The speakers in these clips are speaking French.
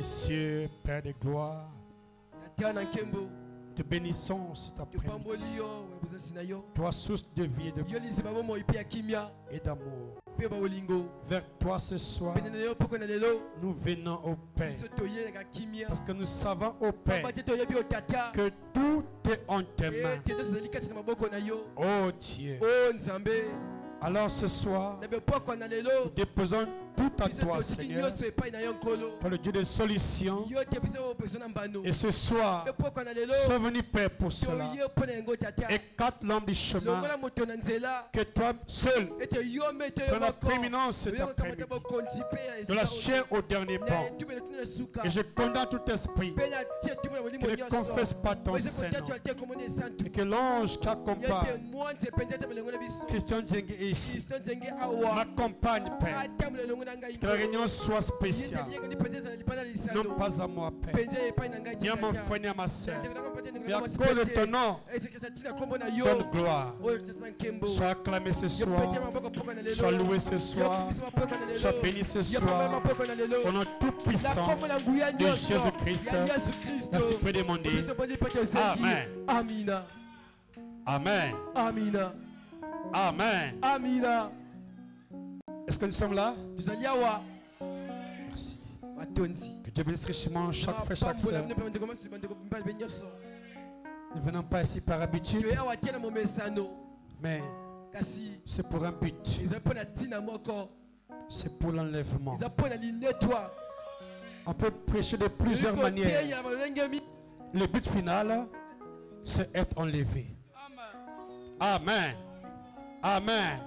cieux, Père de gloire, te bénissons cet après-midi. Toi, source de vie et de et d'amour. Vers toi ce soir, nous venons au Père. Parce que nous savons au Père que tout est en tes mains. Oh Dieu. Alors ce soir, nous déposons tout à toi, Seigneur, pour le Dieu de solution. Et ce soir, sois venu, Père, pour cela. Écarte l'homme du chemin, que toi seul, prends la prééminence cet après-midi, de la chair au dernier pan. Et je condamne tout esprit qui ne confesse pas ton Seigneur. Et que l'ange qui accompagne Christian Djengue ici m'accompagne, Père. Que la réunion soit spéciale. Non pas à moi, Père, ni à mon frère, ni à ma soeur. Et à cause de ton nom, donne gloire. Sois acclamé ce soir. Sois loué ce soir. Sois béni ce soir. Au nom tout puissant de Jésus-Christ. Merci pour demander. Amen. Amina. Amen. Amina. Amen. Amina. Est-ce que nous sommes là? Merci. Que Dieu bénisse richement chaque frère, chaque soeur. Ne venons pas ici par habitude, mais c'est pour un but. C'est pour l'enlèvement. On peut prêcher de plusieurs manières. Le but final, c'est être enlevé. Amen. Amen.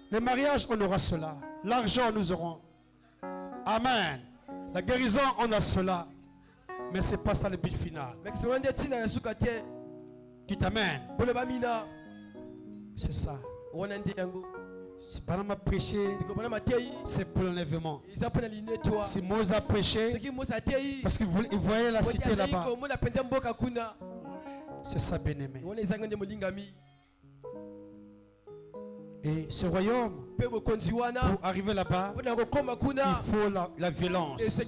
Le mariage, on aura cela. L'argent, nous aurons. Amen. La guérison, on a cela. Mais ce n'est pas ça le but final. Dites Amen. C'est ça. Si Panama a prêché, c'est pour l'enlèvement. Si Moïse a prêché, parce qu'il voyait la cité là-bas. C'est ça, bien-aimé. Et ce royaume, pour arriver là-bas, il faut la violence.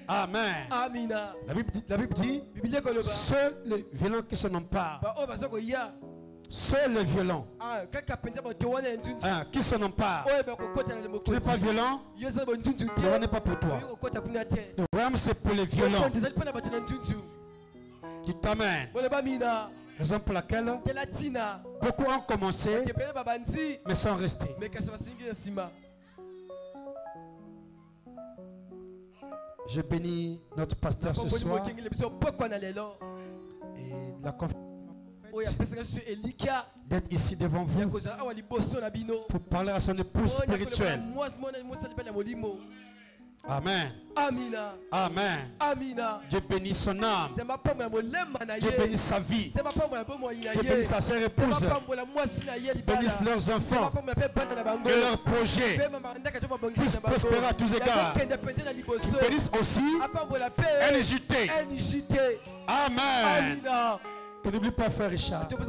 Amen. La Bible dit, seuls les violents qui s'en emparent, seuls les violents qui s'en emparent. Tu n'es pas violent, le royaume n'est pas pour toi. Le royaume, c'est pour les violents. Dites Amen. Raison pour laquelle beaucoup ont commencé, mais sont restés. Je bénis notre pasteur ce soir et la conférence d'être ici devant vous pour parler à son épouse spirituelle. Amen. Amina. Amen. Amina. Dieu bénit son âme. Dieu bénit sa vie. Dieu bénit sa chère épouse. Bénisse leurs enfants. Que leurs projets puissent prospérer à tous égards. Bénisse aussi NJT. Amen. Que n'oublie pas, frère Richard. Qu'il ne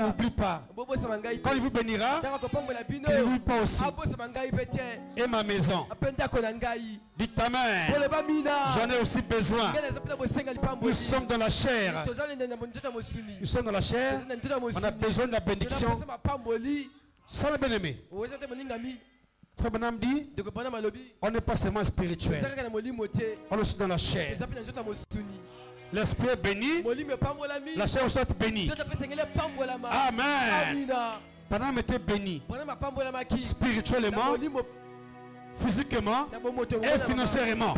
m'oublie pas. Quand il vous bénira, qu'il ne m'oublie pas aussi. Et ma maison. Dites Amen. J'en ai aussi besoin. Nous sommes dans la chair. Nous sommes dans la chair. On a besoin de la bénédiction. Ça, le bien-aimé. Frère Branham dit, on n'est pas seulement spirituel. On est aussi dans la chair. L'esprit est béni, la chair aussi est bénie. Amen. Branham était béni spirituellement, physiquement et financièrement.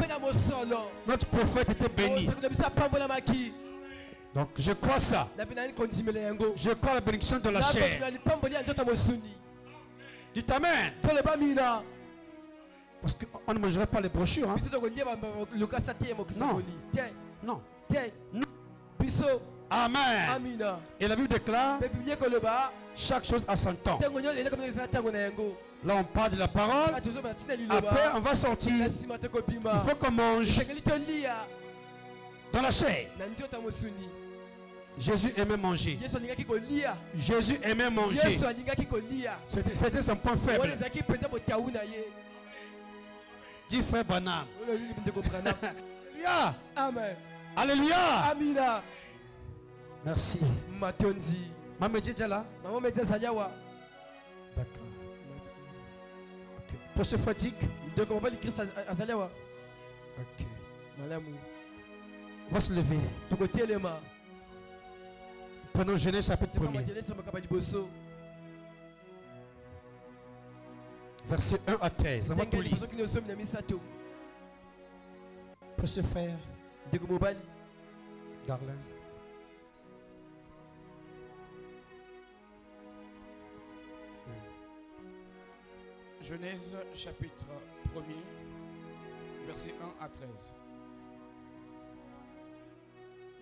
Notre prophète était béni. Donc je crois ça. Je crois la bénédiction de la chair. Dites Amen. Parce qu'on ne mangerait pas les brochures. Hein? Non. Non. Amen. Et la Bible déclare chaque chose à son temps. Là on parle de la parole. Après on va sortir. Il faut qu'on mange dans la chair. Jésus aimait manger. Jésus aimait manger. C'était son point faible. Dis frère Branham. Alléluia. Amen. Alléluia. Amina. Merci. Matonzi. Maman est déjà là? Maman est déjà là. D'accord. Ok. Pour ce fatigue? Donc on va dire Christ à Zaliawa. Ok. On va se lever. Prenons Genèse chapitre 1er. Verset 1 à 13. On va tout lire. Pour ce faire, Darlin. Genèse chapitre 1er, verset 1 à 13.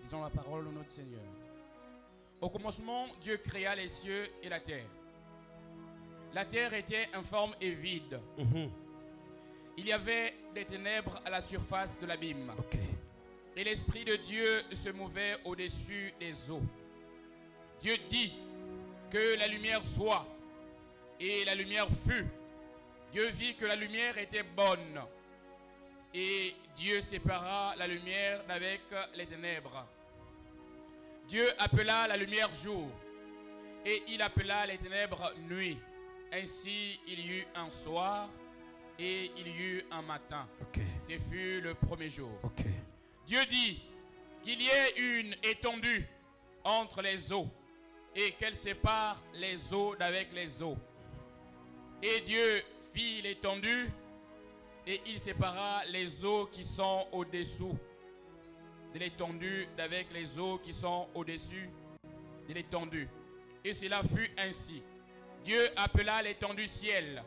Disons la parole au nom du Seigneur. Au commencement, Dieu créa les cieux et la terre. La terre était informe et vide. Il y avait des ténèbres à la surface de l'abîme. Et l'Esprit de Dieu se mouvait au-dessus des eaux. Dieu dit que la lumière soit, et la lumière fut. Dieu vit que la lumière était bonne, et Dieu sépara la lumière d'avec les ténèbres. Dieu appela la lumière jour, et il appela les ténèbres nuit. Ainsi il y eut un soir, et il y eut un matin. Ce fut le premier jour. Dieu dit qu'il y ait une étendue entre les eaux, et qu'elle sépare les eaux d'avec les eaux. Et Dieu fit l'étendue, et il sépara les eaux qui sont au-dessous de l'étendue d'avec les eaux qui sont au-dessus de l'étendue. Et cela fut ainsi. Dieu appela l'étendue ciel.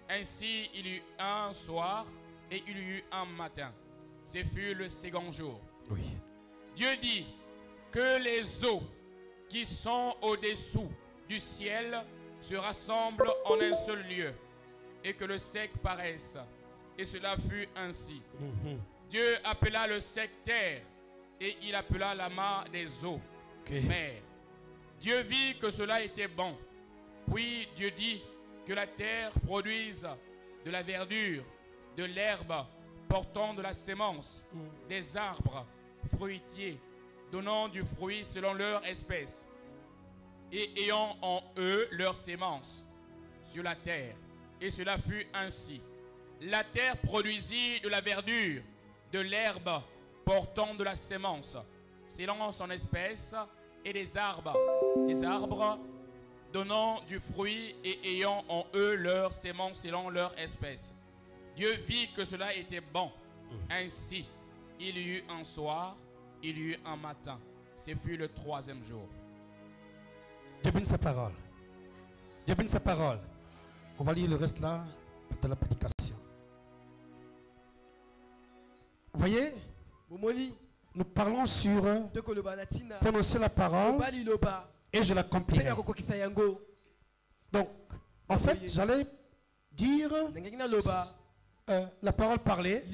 Ainsi il y eut un soir et il y eut un matin. Ce fut le second jour. Dieu dit que les eaux qui sont au-dessous du ciel se rassemblent en un seul lieu, et que le sec paraisse. Et cela fut ainsi. Dieu appela le sec terre, et il appela la mare des eaux mer. Dieu vit que cela était bon. Puis Dieu dit que la terre produise de la verdure, de l'herbe portant de la sémence, des arbres fruitiers, donnant du fruit selon leur espèce, et ayant en eux leur sémence sur la terre. Et cela fut ainsi. La terre produisit de la verdure, de l'herbe portant de la sémence, selon son espèce, et des arbres donnant du fruit et ayant en eux leur sémence selon leur espèce. Dieu vit que cela était bon. Ainsi, il y eut un soir, il y eut un matin. Ce fut le troisième jour. Dieu bénit sa parole. Dieu bénit sa parole. On va lire le reste là de la prédication. Vous voyez, nous parlons sur prononcer la parole et je l'accomplirai. Donc, en fait, j'allais dire la parole parlée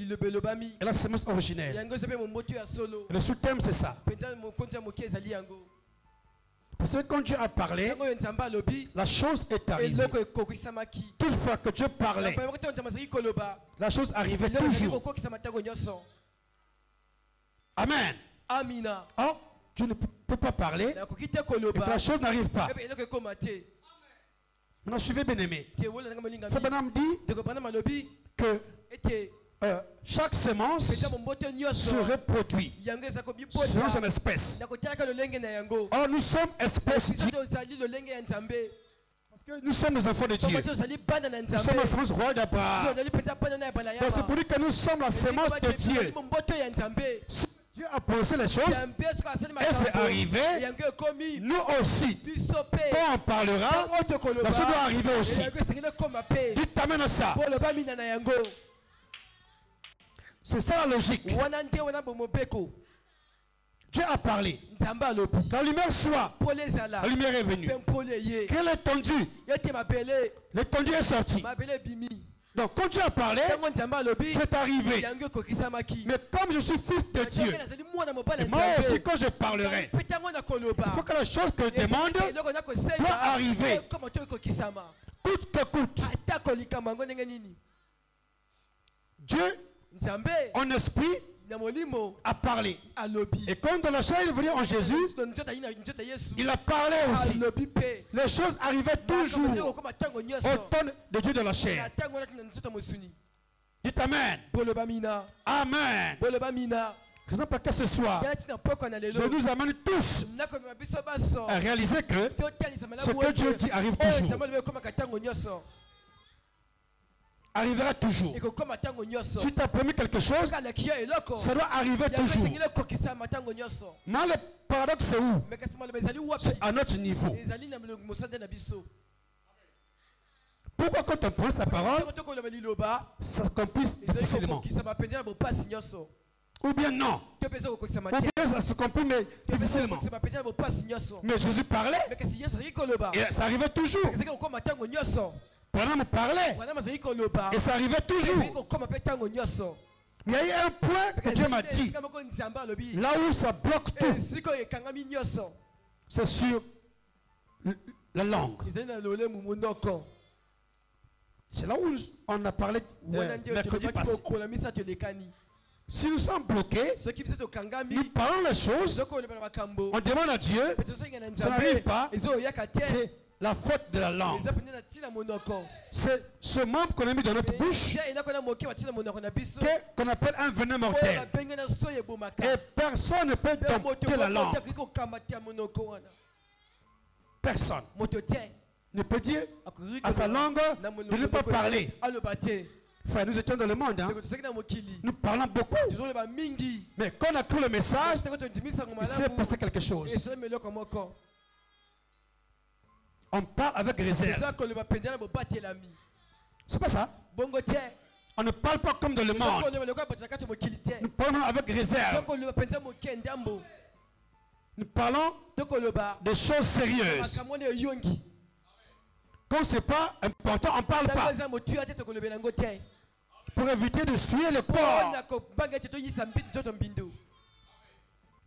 et la sémence originelle. Et le sous-thème, c'est ça. Parce que quand Dieu a parlé, la chose est arrivée. Toutefois que Dieu parlait, la chose arrivait toujours. Amen. Or, Dieu ne peut pas parler et que la chose n'arrive pas. Maintenant, suivez bien-aimé. Frère Branham dit que chaque sémence se reproduit selon son espèce. Or, nous sommes espèces Dieu. Parce que nous sommes des enfants de Dieu. Nous sommes la sémence royale d'Abraham. C'est pour dire que nous sommes la sémence de Dieu. Si Dieu a pensé les choses et c'est arrivé, nous aussi, quand on parlera, la chose doit arriver aussi. Dites amen à ça. C'est ça la logique. Dieu a parlé. Que la lumière soit. La lumière est venue. Quelle étendue? L'étendue est sortie. Donc quand Dieu a parlé, c'est arrivé. Mais comme je suis fils de Dieu, et moi aussi quand je parlerai, il faut que la chose que je demande doit arriver. Coûte que coûte. Dieu, en esprit, a parlé. Et quand dans la chair il est venu en Jésus, il a parlé aussi. Les choses arrivaient toujours au temps de Dieu dans la chair. Dites Amen. Amen. Raison pour laquelle ce soir, je nous amène tous à réaliser que ce que Dieu dit arrive toujours. Arrivera toujours. Si tu as promis quelque chose, ça doit arriver toujours. Mais le paradoxe c'est où? C'est à notre niveau. Pourquoi quand on prend sa parole, ça s'accomplisse difficilement? Ou bien non? Ou bien ça s'accomplit mais difficilement. Mais Jésus parlait et ça arrivait toujours. Branham parlait et ça arrivait toujours. Mais il y a eu un point que Dieu m'a dit, là où ça bloque tout, c'est sur la langue. C'est là où on a parlé mercredi passé. Si nous sommes bloqués, nous parlons les choses, on demande à Dieu, ça n'arrive pas, c'est la faute de la langue. C'est ce membre qu'on a mis dans notre bouche qu'on appelle un venin mortel. Et personne ne peut dompter la langue. Personne ne peut dire à sa langue de ne pas parler. Frère, nous étions dans le monde, hein? Nous parlons beaucoup. Mais quand on a pris le message, il s'est passé quelque chose. On parle avec réserve. C'est pas ça? On ne parle pas comme dans le monde. Nous parlons avec réserve. Nous parlons de choses sérieuses. Quand ce n'est pas important, on ne parle pas. Pour éviter de suer le corps.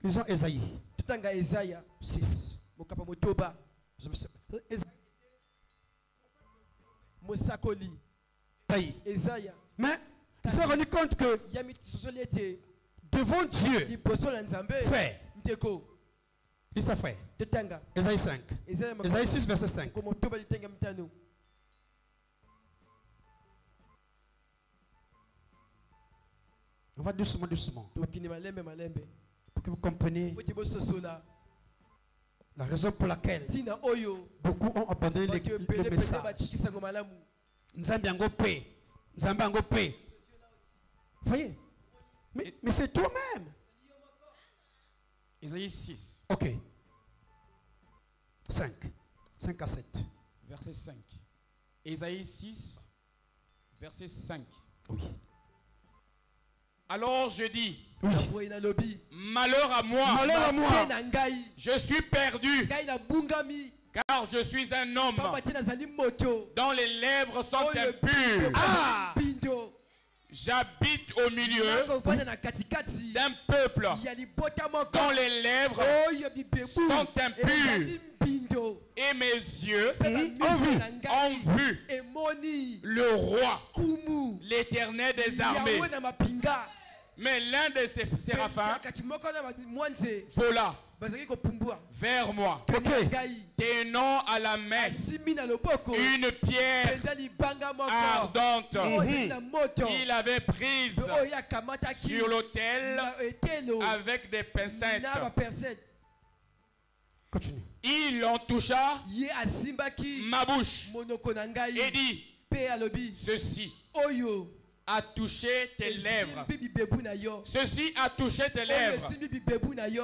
Lisons Ésaïe 6. Mais il s'est rendu compte que devant Dieu, frère, dis ça frère, Ésaïe 5, Ésaïe 6 verset 5. On va doucement, doucement. Pour que vous compreniez la raison pour laquelle beaucoup ont abandonné le message. Voyez? Mais c'est toi-même. Ésaïe 6. Ok. 5 à 7. Verset 5. Ésaïe 6, verset 5. Oui. Alors je dis, oui. Malheur à moi, malheur à moi. Je suis perdu, car je suis un homme dont les lèvres sont impures. Ah. J'habite au milieu d'un peuple dont les lèvres sont impures. Et mes yeux ont vu le roi, l'Éternel des armées. Mais l'un de ces séraphins vola vers moi, tenant à la main une pierre ardente qu'il avait prise sur l'autel avec des pincettes. Continue. Il en toucha ma bouche et dit, ceci a touché tes lèvres. Ceci a touché tes lèvres.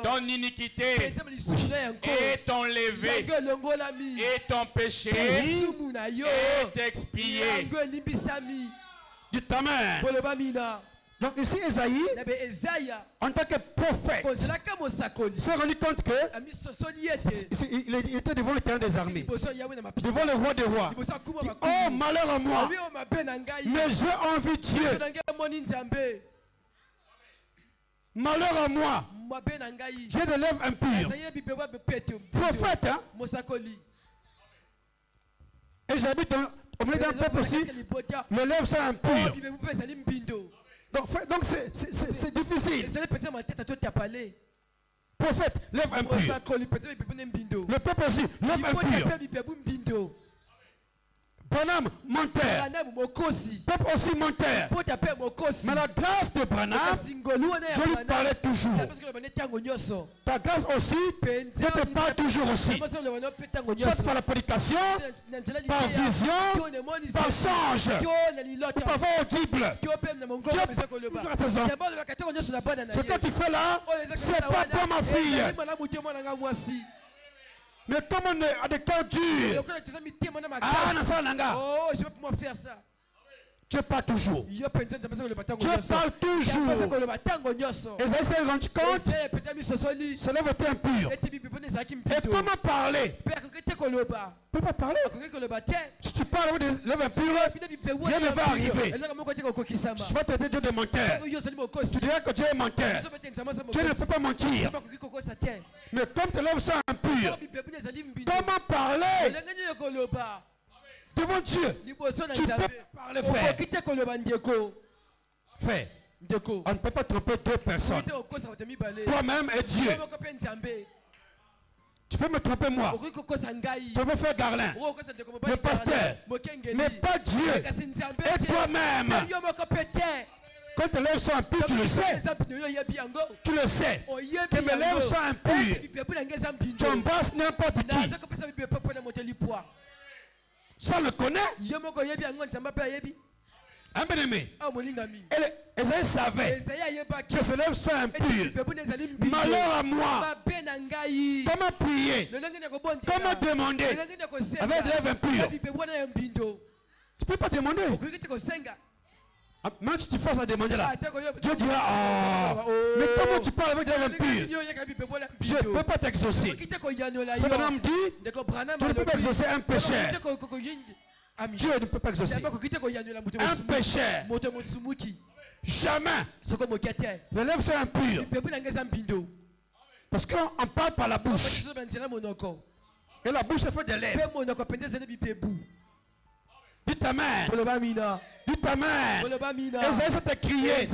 Ton iniquité est enlevée et ton péché est expié. Dites Amen. Donc ici Ésaïe, en tant que prophète, s'est rendu compte que il était devant le terrain des armées, devant le roi des rois. Oh malheur à moi, mais j'ai envie de Dieu. Malheur à moi, j'ai des lèvres impures. Prophète, hein? Et j'habite au milieu d'un peuple aussi, mes lèvres sont impures. Donc c'est difficile. Prophète, lève un pur. Le peuple aussi, lève un pur. Branham, menteur. Peuple aussi menteur. Mais la grâce de Branham, je lui parlais toujours. Ta grâce aussi, je te parle toujours aussi. Soit par la prédication, par vision, par songe, ou par voix audible. Ce que tu fais là, c'est pas pour ma fille. Mais comme on a des cœurs durs, oh, je vais pouvoir faire ça. Tu parles toujours. Tu parles toujours. Esaïe s'est rendu compte, cela va être impur. Et comment parler? Tu peux pas parler. Si tu parles avec des lèvres impures, rien ne va arriver. Tu vas traiter Dieu de menteur. Tu diras que Dieu est menteur. Dieu ne peut pas mentir. Mais comme tes lèvres sont impures, comment parler devant Dieu? Tu peux parler, frère. Frère, on ne peut pas tromper deux personnes. Toi-même et Dieu. Tu peux me tromper moi. Tu peux faire Garlin, le pasteur, mais pas Dieu. Et toi-même. Quand tes lèvres sont impures, tu le sais. Tu le sais. Que mes lèvres sont impures. Tu embrasses n'importe qui. Ça le connaît. Un bien-aimé. Esaïe savait que ses lèvres sont impures. Malheur à moi. Comment prier? Comment demander avec des lèvres impures? Tu ne peux pas demander. Même si tu forces à demander là, Dieu dira, oh, mais comment tu parles avec des lèvres impures? Je ne peux pas t'exaucer. Branham dit, tu ne peux pas exaucer un pécheur. Dieu ne peut pas exaucer un pécheur. Jamais. Les lèvres sont impures. Parce qu'on parle par la bouche. Et la bouche se fait des lèvres. Dites Amen. Dites Amen. Esaïe s'est crié.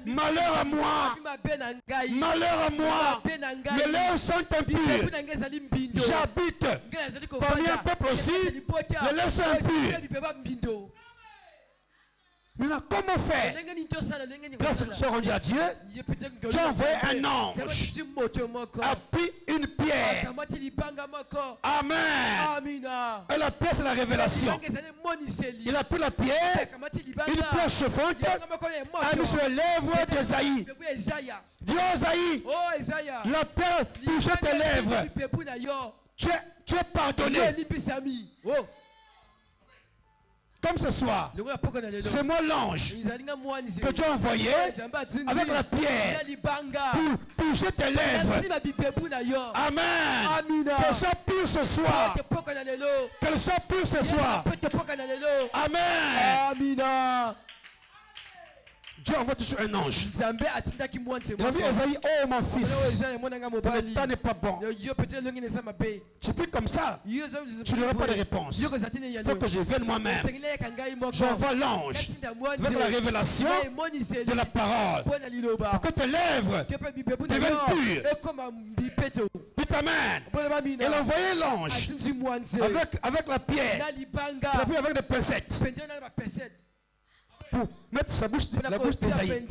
Malheur à moi. Malheur à moi. Mes lèvres sont impures. J'habite parmi un peuple aussi. Les lèvres sont impures. Maintenant, comment faire? Grâce soit rendue à Dieu, Dieu a envoyé un ange, a pris une pierre. Amen. Et la pierre, c'est la révélation. Il a pris la pierre, une pierre chauffante, a mis sur les lèvres d'Esaïe. Dis Esaïe, la pierre touche tes lèvres. Tu es pardonné. Comme ce soir, c'est moi l'ange que Dieu a envoyé avec la pierre pour toucher tes lèvres. Amen. Qu'elle soit pure ce soir. Qu'elle soit pure ce soir. Amen. Dieu envoie toujours un ange. Il a vu Esaïe, oh mon fils, le temps n'est pas bon. Tu pries comme ça, tu n'auras pas de réponse. Il faut que je vienne moi-même. J'envoie l'ange avec la révélation de la parole. Pour que tes lèvres deviennent pures. Dites Amen. Il a envoyé l'ange avec la pierre. Il a pris avec des pincettes. Pour mettre la bouche d'Esaïe.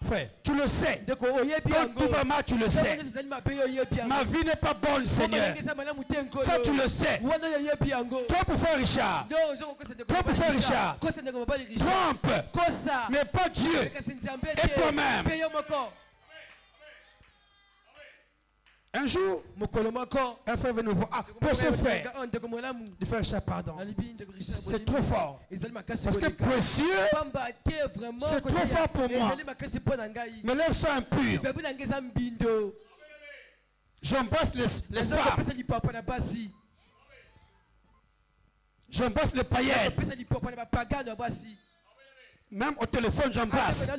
Frère, tu le sais. Quand tout va mal, tu le sais. Ma vie n'est pas bonne, Seigneur. Ça, tu le sais. Toi, pour faire Richard. Toi, pour faire Richard. Trompe. Mais pas Dieu. Et toi-même. Un jour, un frère veut nous voir. Pour ce frère, le frère Richard, pardon. C'est trop fort. Parce que précieux, c'est trop fort pour moi. Mes lèvres sont impures. J'embrasse les femmes. J'embrasse les païennes. Même au téléphone, j'embrasse.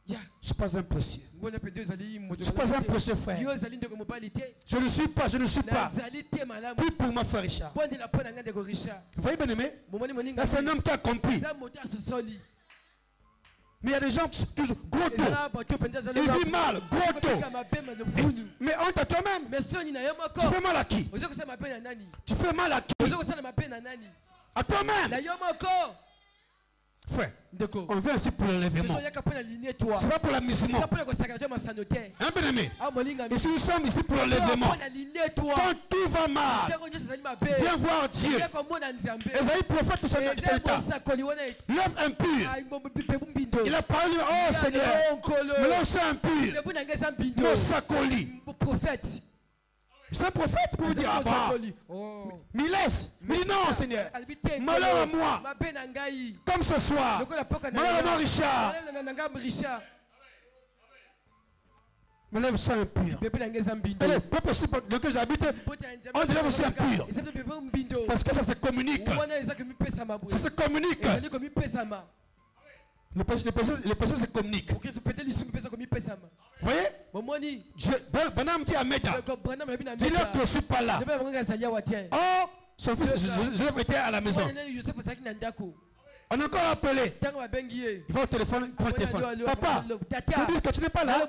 Je ne suis pas un précieux. Je ne suis pas un précieux frère. Je ne suis pas. Puis pour moi, frère Richard. Vous voyez, bien aimé? Là, c'est un homme qui a compris. Mais il y a des gens qui sont toujours gros dos. Il vit mal, gros dos. Mais honte à toi-même. Tu fais mal à qui? Tu fais mal à qui? À toi-même. Frère, on vient ici pour l'enlèvement. C'est pas pour l'amusement. Hein, bien aimé? Ici, nous sommes ici pour l'enlèvement. Quand tout va mal, viens voir Dieu. Esaïe prophète de son état. L'œuvre impure. Il a parlé, oh Seigneur, mais l'homme c'est impur. Nos sacoli. C'est un prophète pour vous dire, ah bah, mais laisse, mais non Seigneur, malheur à moi, comme ce soir, malheur à moi Richard, mais l'œuvre c'est impur. Et le peuple aussi dans lequel j'habite, on dit l'œuvre aussi impur. Parce que ça se communique. Ça se communique. Le péché se communique. Vous voyez? Branham dit à Meda, dis-leur que je ne suis pas là. Oh, son fils Joseph était à la maison. On a encore appelé. Il va au téléphone, il prend le téléphone. Papa, tu dis que tu n'es pas là.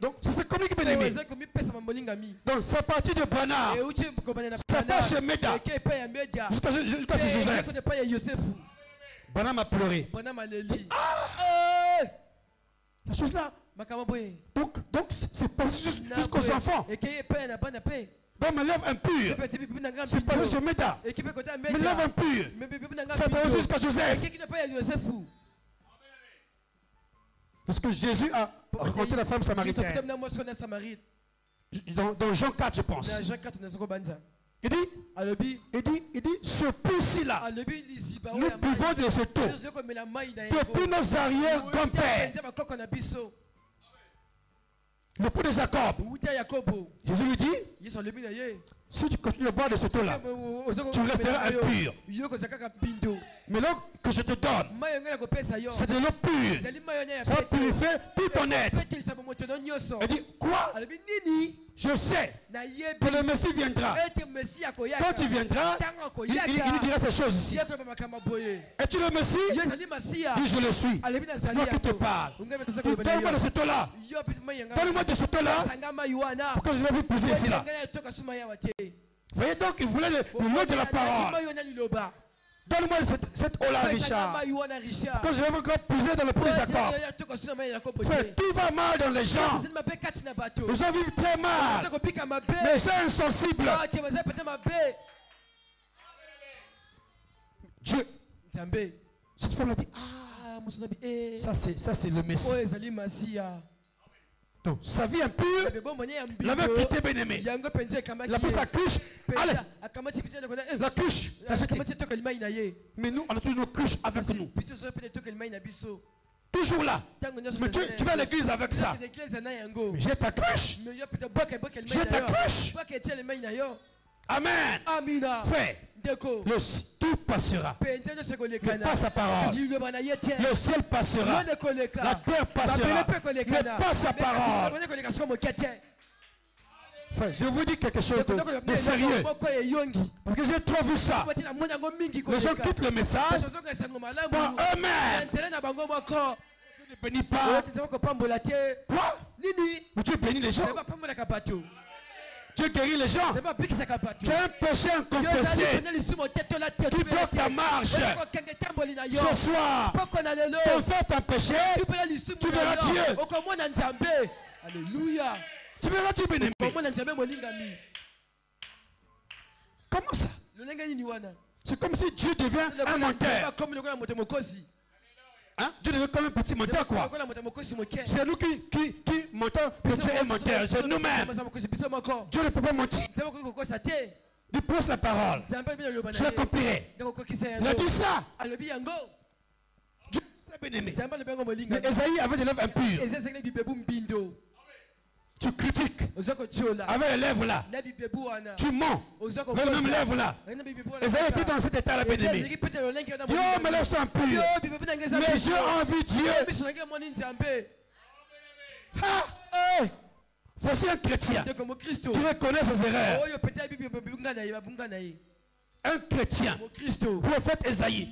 Donc, ça se communique, bien aimé. Donc, c'est parti de Branham. Ça passe chez Meda. Jusqu'à chez Joseph. Branham a pleuré. Ah! La chose là. Donc c'est passé jusqu'aux enfants. Donc, mais l'œuvre impure, c'est passé sur Meda. Mais l'œuvre impure, c'est passé jusqu'à Joseph. Parce que Jésus a rencontré la femme samaritaine. Dans Jean 4, je pense. Il dit, ce puits-ci-là, nous buvons de cette eau depuis nos arrière-grands-pères. Le puits de Jacob. Jésus lui dit, si tu continues à boire de cette eau-là, tu resteras impur. Mais l'eau que je te donne, c'est de l'eau pure. Ça va purifier tout ton être. Il dit, quoi? Je sais que le Messie viendra. Quand il viendra, il nous dira ces choses ici. Es-tu le Messie? Oui, je le suis. Moi qui te parle. Donne-moi de cette eau-là. Donne-moi de cette eau-là. Pourquoi je ne vais plus puiser ici là? Vous voyez donc, il voulait le mot de la parole. Donne-moi cette eau-là, Richard. Quand je vais encore puiser dans le puits de Jacob. Frère, tout va mal dans les gens. Les gens vivent très mal. Mais ils sont insensibles. Dieu. Cette femme a dit, ah, ça c'est le Messie. Donc, sa vie impure, l'avait quitté bien-aimé. Il a pris sa couche. Allez, la couche. Mais nous, on a toujours nos couches avec nous. Toujours là. Mais tu vas à l'église avec ça. Mais j'ai ta couche. J'ai ta couche. Amen. Frère, tout passera. Mais pas sa parole. Le ciel passera. La terre passera. Mais pas sa parole. Frère, je vous dis quelque chose de sérieux. Parce que j'ai trop vu ça. Les gens quittent le message par eux-mêmes. Dieu ne bénit pas. Quoi? Mais Dieu bénit les gens. Dieu guérit les gens. Tu as un péché inconfessé qui bloque ta marche. Ce soir, confesse un péché, tu verras Dieu. Alléluia. Tu verras Dieu, bien-aimé. Comment ça? C'est comme si Dieu devient un menteur. Hein? Dieu devient comme un petit menteur, quoi. C'est nous qui mentons que Dieu est menteur. C'est nous-mêmes. Dieu ne peut pas mentir. Il pose la parole. Je l'accomplirai. Il a dit ça. Dieu est bien-aimé. Mais Esaïe avait de l'œuvre impure. Tu critiques avec les lèvres là. Tu mens avec les mêmes lèvres là. Esaïe était dans cet état là, bien-aimé. Yo, mes lèvres sont pures. Mes yeux envient Dieu. Voici un chrétien qui reconnaît ses erreurs. Un chrétien, prophète Esaïe.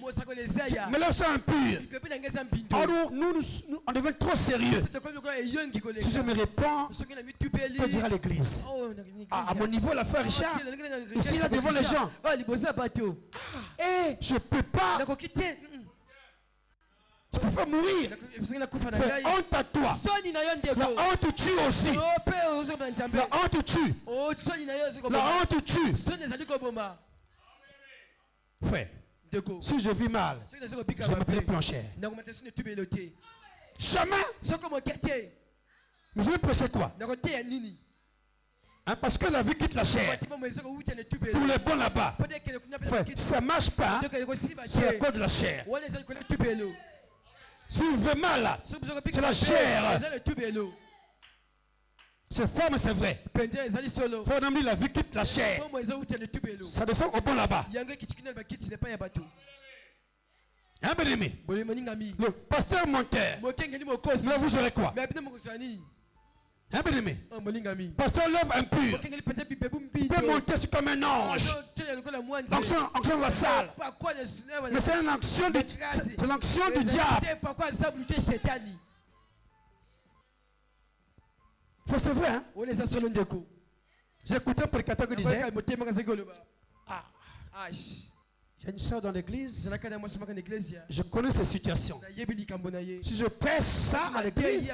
Mais là, c'est impur. On devient trop sérieux. Si je me réponds, que dira l'église? À mon niveau, la frère Richard, ici là devant les gens. Et je ne peux pas. Je peux mourir. Fais honte à toi. La honte tue aussi. La honte tue. La honte tue. Frère, si je vis mal, je m'appelle plancher. Jamais. Mais je vais prêcher quoi? Hein, parce que la vie quitte la chair. Pour les bons là-bas. Frère, ça ne marche pas. C'est à cause de la chair. Si vous vivez mal là, c'est la chair. C'est fort, mais c'est vrai. Faut nommer la vie quitte la chair. Ça descend au bon là-bas. Hein, bien-aimé? Le pasteur menteur. Mais vous aurez quoi? Hein, bien-aimé? Pasteur lève impur. Il peut monter comme un ange. Onction de la salle. Mais c'est une onction du diable. C'est vrai, hein? J'ai écouté un prédicateur qui disait, il y a une soeur dans l'église, je connais ces situations. Si je presse ça à l'église,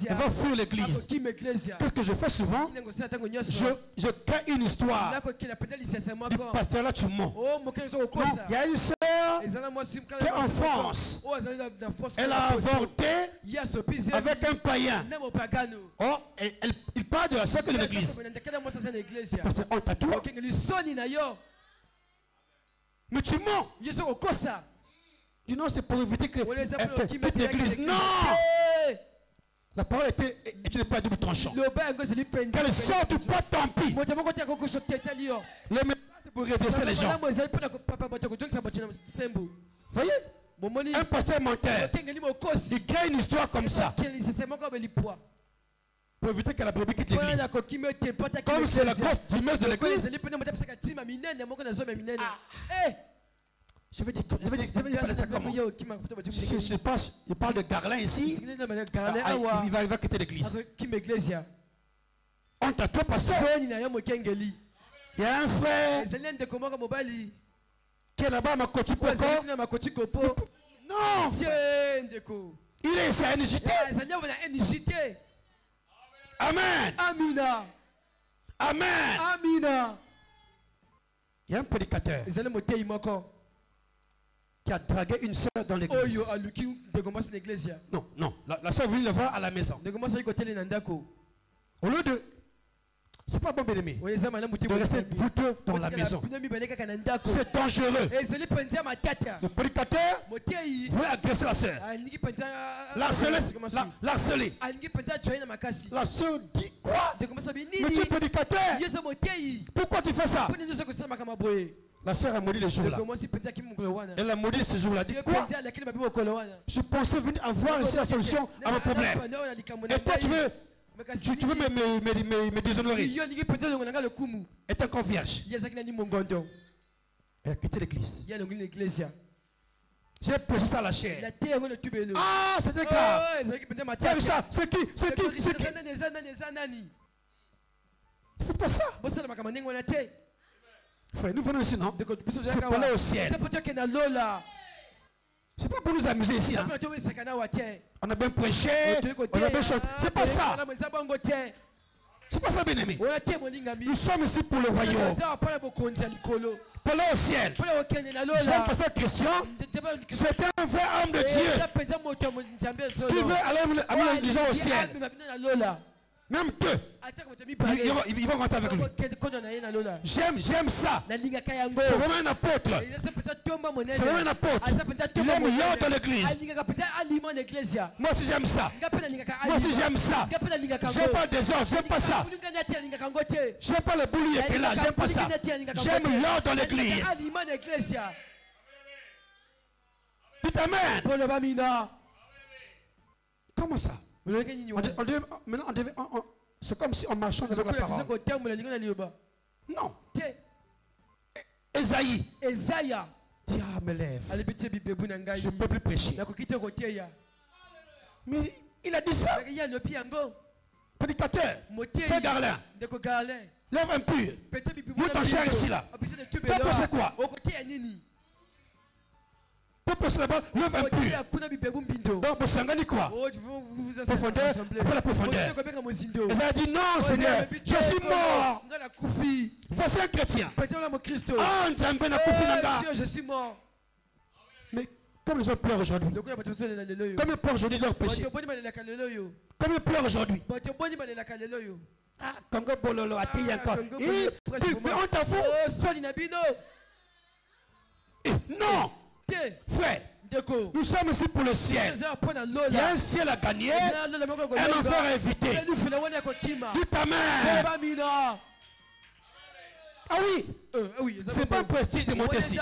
elle va fuir l'église. Qu'est-ce que je fais souvent? Je crée une histoire. Du pasteur là, tu mens. Il y a une soeur qui est en France. Elle a avorté avec un païen. Oh, il parle de la soeur de l'église. Parce que on tatoue. Mais tu mens. Dis non, c'est pour éviter que quitte l'église. Non! La parole était, et tu n'es pas double tranchant. Qu'elle sorte ou pas, tant pis. Le message, c'est pour redresser les gens. Voyez? Un pasteur menteur, il crée une histoire comme ça. Pour éviter que la brebis quitte l'église. Comme c'est la grosse dimeuse de l'église. Je vais dire ça comment? Je pense, il parle de Garlin ici. Il va quitter l'église. On t'a toi pasteur. Il y a un frère qui est là-bas à Makoti Poko. Non! Il est ici à NJT. Amen. Amina. Amen. Amina. Il y a un prédicateur qui a dragué une soeur dans l'église. Non, non. La soeur est venue le voir à la maison. Au lieu de... C'est pas bon, bien-aimé, de rester vous deux dans la maison. C'est dangereux. Le prédicateur voulait agresser la soeur. L'harceler. La soeur dit quoi? Mais tu es prédicateur. Pourquoi tu fais ça? La soeur a maudit le jour là. Elle a maudit ce jour là. Dit quoi? Je pensais venir avoir ici la solution à mon problème. Et toi tu veux me déshonorer. Elle est encore vierge. Elle a quitté l'église. J'ai prêché ça à la chair. Ah, c'était grave. Frère ça, c'est qui? C'est qui? C'est qui? Ne faites pas ça. Frère, nous venons ici, non? C'est pour aller au ciel. C'est pas pour nous amuser ici. Hein? On a bien prêché, on a bien chanté. C'est pas ça. C'est pas ça, bien-aimé. Nous sommes ici pour le royaume. Pour aller au ciel. Jean-Pasteur Christian, c'est un vrai homme de Dieu qui veut aller amener les gens au ciel. Même deux. Ils vont rentrer avec lui. J'aime ça. C'est vraiment un apôtre. C'est vraiment un apôtre. Il aime l'ordre de l'église. Moi aussi j'aime ça. Moi aussi j'aime ça. J'aime pas le désordre. J'aime pas ça. J'aime pas le boulier qui est là. J'aime pas ça. J'aime l'ordre de l'église. Dites amen. Comment ça? C'est comme si on marchait avec la parole. Non. Esaïe dit, ah, me lève. Je ne peux plus prêcher. Mais il a dit ça. Prédicateur, fais Garlin. Lève un pur. Monte ton cher ici là. Toi, c'est quoi? C'est là-bas, lève un pur. Donc, vous savez quoi? Profondeur, après la profondeur. Et ça a dit non, Seigneur, je suis mort. Voici un chrétien. Ah, je suis mort. Mais comme les gens pleurent aujourd'hui, comme ils pleurent aujourd'hui de leur péché, comme ils pleurent aujourd'hui, ah, comme que Bololo a dit encore, mais on t'en fout. Non. Frère, nous sommes ici pour le ciel. Il y a un ciel à gagner, un enfer à éviter. Dis ta main. Ah oui, c'est pas un prestige de monter ici.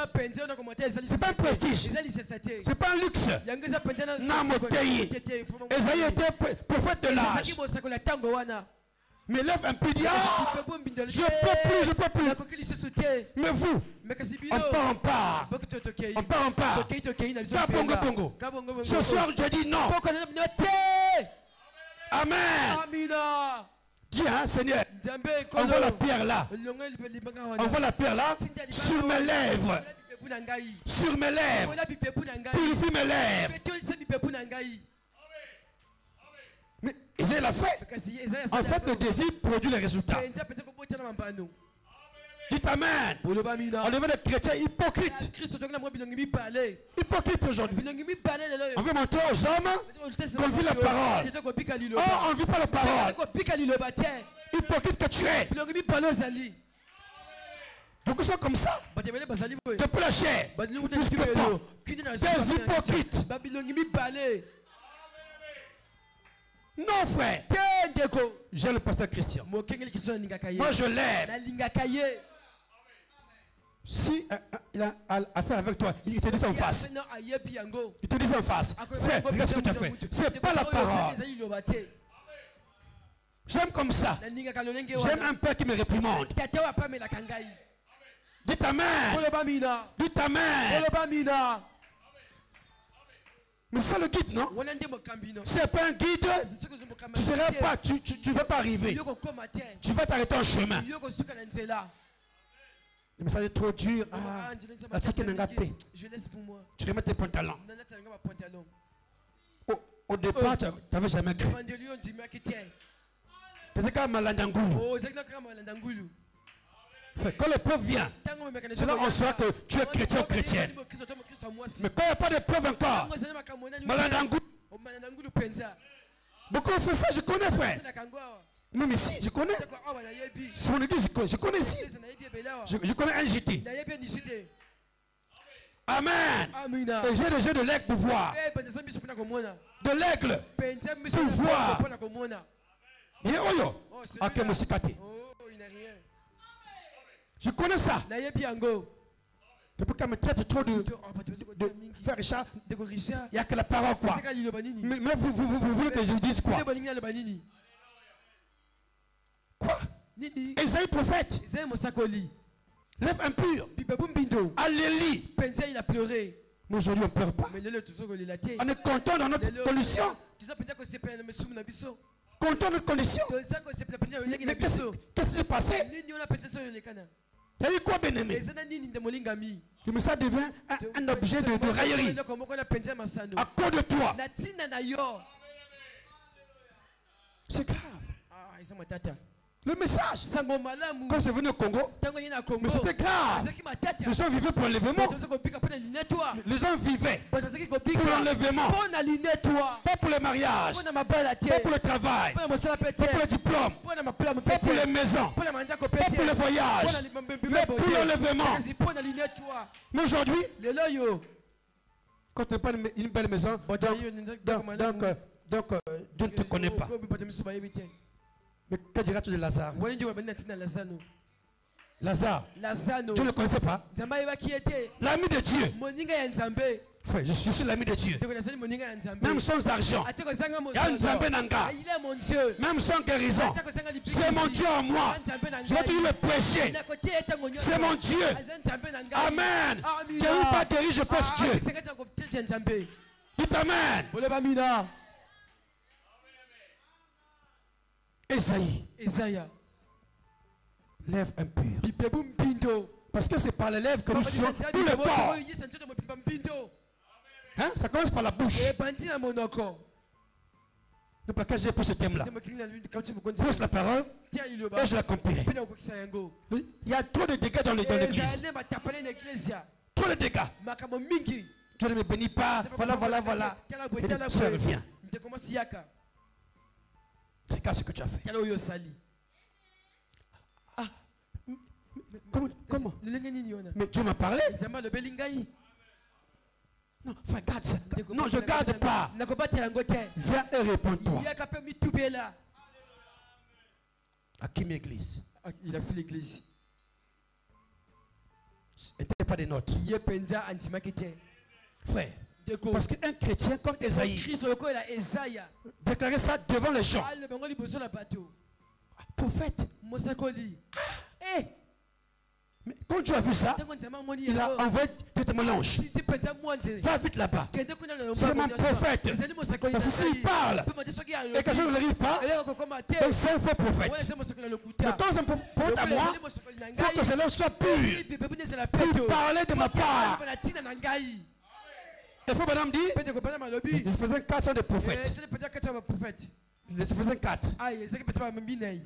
C'est pas un prestige. C'est pas un luxe. Esaïe était prophète de l'âge. Mais lève un peu, dit, je peux plus. Mais vous, on part. Bongo. Ce soir, je dis non. Amen. Dis, hein, Seigneur, envoie la pierre là. Envoie la pierre là sur mes lèvres. Sur mes lèvres. Purifie mes lèvres. Mais Isaïe l'a fait. En fait, le désir produit les résultats. Dites amen. On devient des chrétiens hypocrites. Hypocrites aujourd'hui. On veut montrer aux hommes qu'on vit la parole. Oh, on ne vit pas la parole. Hypocrite que tu es. Beaucoup sont comme ça. Depuis la chair. Des hypocrites. Non, frère. J'ai le pasteur Christian. Moi, je l'aime. Si il a affaire avec toi, il te dit en face. Il te dit en face. Frère, regarde ce que tu as fait. C'est pas la parole. J'aime comme ça. J'aime un père qui me réprimande. Dites amen. Dites amen. Mais c'est le guide, non? C'est pas un guide. Tu seras pas, tu ne vas pas arriver. Tu vas t'arrêter en chemin. Mais ça est trop dur. Ah, tu remets tes pantalons. Au départ, tu n'avais jamais cru. Tu étais comme Malandangoulou. Quand l'épreuve vient, c'est là on saura que tu es chrétien ou chrétienne. Mais quand il n'y a pas d'épreuve encore, Malandangoulou. Beaucoup font ça, je connais, frère. Même ici, je connais. C'est mon église, je connais ici. Je connais un JT. Amen. Et j'ai le jeu de l'aigle pour voir. De l'aigle pour voir. Il est oyo. Ok, Moussikate. Je connais ça. Depuis qu'elle me traite trop de faire Richard, il n'y a que la parole, quoi. Mais vous voulez que je vous dise quoi? Quoi? Esaïe prophète. Lève impur. Allélie. Mais aujourd'hui on ne pleure pas. On est content dans notre condition. Content de notre condition. Mais qu'est-ce qui s'est passé? Il y a eu quoi, bien-aimé? Mais ça devient un objet de raillerie. À cause de toi. C'est grave. Le message. Quand c'est venu au Congo, mais c'était grave. Les gens vivaient pour l'enlèvement. Les gens vivaient pour l'enlèvement. Pas pour le mariage. Pas pour le travail. Pas pour le diplôme. Pas pour les maisons. Pas pour le voyage. Mais pour l'enlèvement. Mais aujourd'hui, quand tu n'as pas une belle maison, donc Dieu ne te connaît pas. Mais que diras-tu de Lazare? Lazare, tu ne le connaissais pas? L'ami de Dieu. Frère, je suis l'ami de Dieu. Même sans argent, même sans guérison, c'est mon Dieu en moi. Je vais toujours le prêcher. C'est mon Dieu. Amen. Guéri ou pas guéri, je prêche Dieu. Dites Amen. Esaïe, lève impur. Parce que c'est par les lèvres que nous sommes tout le corps. Hein? Ça commence par la bouche. C'est pour laquelle j'ai pris ce thème-là. Pose la parole et je l'accomplirai. Il y a trop de dégâts dans l'église. Trop de dégâts. Dieu ne me bénit pas. Voilà. Et ça revient. Regarde ce que tu as fait. Comment? Mais tu m'as parlé? Non, enfin, garde ça. Non, je ne garde pas. Viens et réponds-toi. À qui m'église? Il a fait l'église. Ce n'était pas des nôtres. Frère, parce qu'un chrétien comme Esaïe déclarait ça devant les gens. Prophète. Mais quand tu as vu ça, il a envoyé des témoignages. Va vite là-bas. C'est mon prophète. Parce que s'il parle et quelque chose n'arrive pas, donc c'est un faux prophète. Mais quand c'est un prophète à moi, il faut que cela soit pur. Pour parler de ma part. Il faut madame dire, les Éphésiens 4 sont des prophètes. Les Éphésiens 4.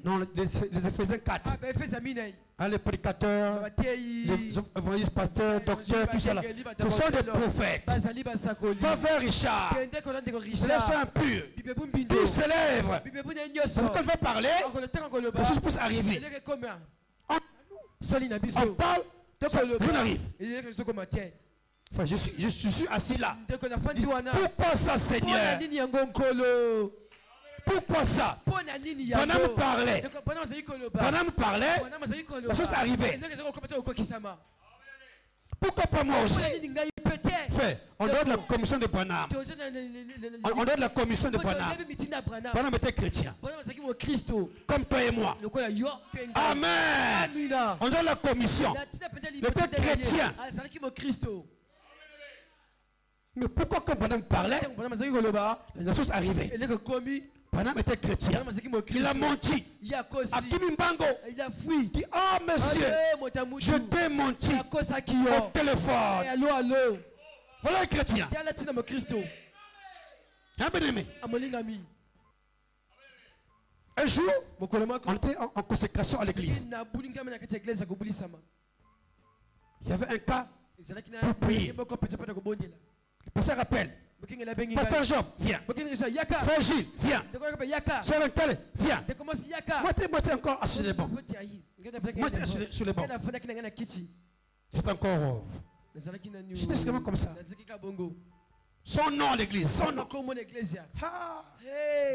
Non, les Éphésiens 4. Les prédicateurs, les évangélistes, pasteurs, docteurs, tout ça là. Ce sont des prophètes. Va vers Richard. Les lèvres sont impures. Tous se lèvent. Parce que quand on va parler, les choses puissent arriver. On parle, rien n'arrive. Enfin, je suis assis là. Pourquoi ça, Seigneur? Pourquoi ça? Pendant me parlait. La chose est arrivée. Pourquoi pas moi aussi? Fait, on doit de la commission de Branham. On doit de la commission de Branham. Branham était chrétien. Comme toi et moi. Amen. On doit de la commission. Il était chrétien. Mais pourquoi quand Branham parlait, la chose est arrivée? Branham était chrétien. Il a menti. Akimi Mbango. Il dit, oh monsieur, je t'ai menti au téléphone. Voilà un chrétien. Un bien-aimé. Un jour, on était en consécration à l'église. Il y avait un cas pour prier. Le pasteur rappelle. Pasteur Job, viens. Frère Gilles, viens. Sœur Antale, viens. Moi, t'es encore assis sur les bancs. Moi, j'étais sur les bancs. J'étais encore. J'étais seulement comme ça. Son nom à l'église. Son nom.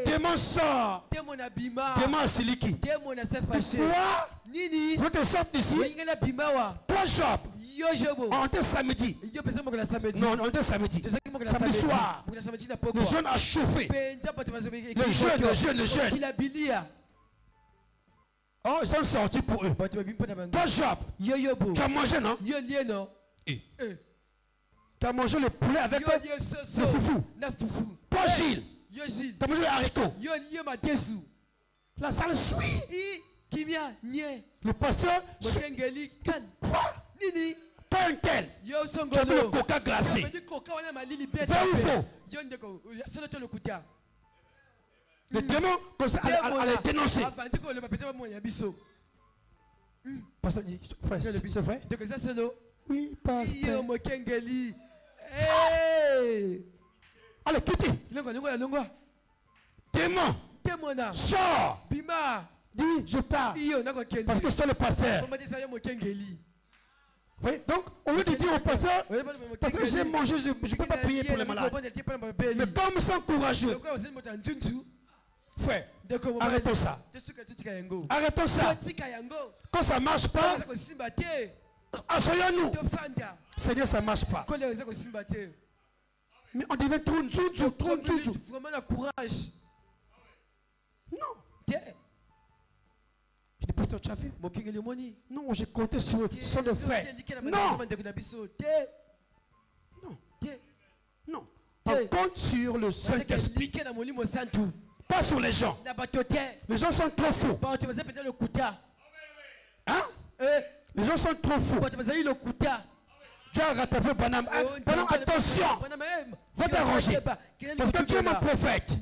Démon sort. Démon Siliki. Pourquoi? Il faut qu'elle sorte d'ici. Toi, Job. On était samedi. Non, on était samedi. Samedi soir. Le jeûne a chauffé. Le jeûne. Oh, ils sont sortis pour eux. Toi, Job. Tu as mangé, non? Tu as mangé le poulet avec le foufou. Toi, Gilles. Tu as mangé le haricot. La salle suit. Le pasteur. Quoi? Toi, un tel. Tu as mis le coca glacé. Vrai ou faux? Le démon allait dénoncer. Pasteur, c'est vrai? Oui, pasteur. Allez, quittez. Démon. Sors. Dis, je pars. Parce que c'est toi le pasteur. Oui, donc, au lieu de dire au pasteur, parce que j'ai mangé, je ne peux pas prier pour les malades. Mais comme ils sont courageux, frère, arrêtons ça. Arrêtons ça. Quand ça ne marche pas, asseyons-nous. Seigneur, ça ne marche pas. Mais on devient trop. Non. Je dis, pasteur, tu as vu? Non, j'ai compté sur le fait. Non. Non. On compte sur le Saint-Esprit. Pas sur les gens. Les gens sont trop faux. Hein? Les gens sont trop faux. Tu as rattrapé Banam. Banam, attention. Va t'arranger. Parce que tu es mon prophète.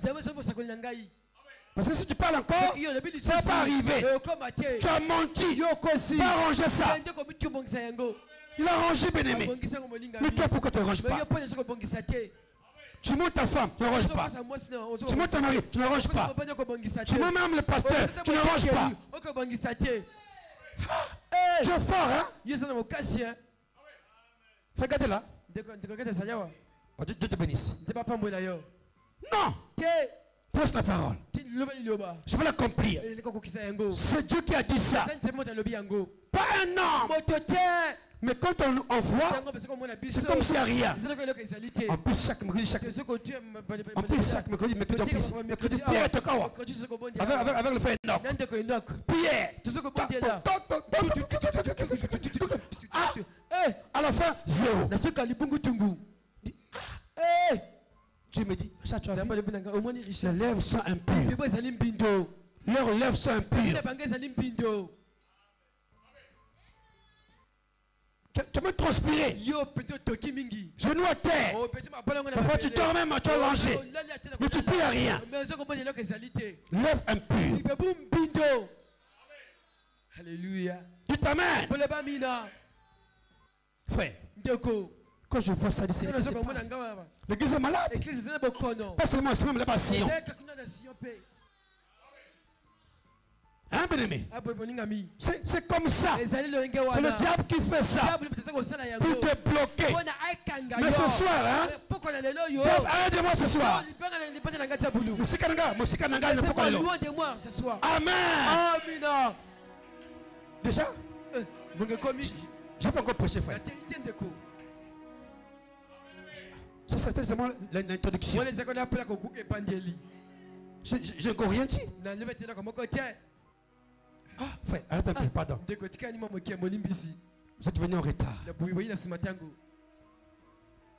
Parce que si tu parles encore, ça va arriver. Tu as menti. Va arranger ça. Il a arrangé, bien-aimé. Mais toi, pourquoi tu ne ranges pas? Tu montes ta femme, tu ne ranges pas. Tu montes ton mari, tu ne ranges pas. Tu montes même le pasteur, tu ne ranges pas. Tu es fort, hein? Fais regarder là. Oh, Dieu te bénisse. Non. Pose la parole. Je vais l'accomplir. C'est Dieu qui a dit ça. Pas un homme. Mais quand on voit, c'est comme s'il n'y a rien. En plus, chaque mercredi, mercredi, Pierre est au Kawa. Avec le frère Enoch. Pierre. À la fin, zéro. Dieu me dit, ça tu as vu, les lèvres sont impures. Leurs lèvres sont impures. Tu peux transpirer. Genou à terre. Parfois tu dors même, tu as lancé. Mais tu ne peux rien. Lèvres impures. Alléluia. Tu t'amènes. Frère. Quand je vois ça, c'est l'église se passe. L'église est malade. Pas seulement, c'est même là-bas, Sion. Hein, bien-aimé? C'est comme ça. C'est le diable qui fait ça pour te bloquer. Mais ce soir, hein, diable, arrête-moi ce soir. Amen. Déjà, je n'ai pas encore prêché, frère. Ça, c'était seulement l'introduction. Je n'ai encore rien dit. Ah, frère, arrête un peu, pardon. Vous êtes venu en retard.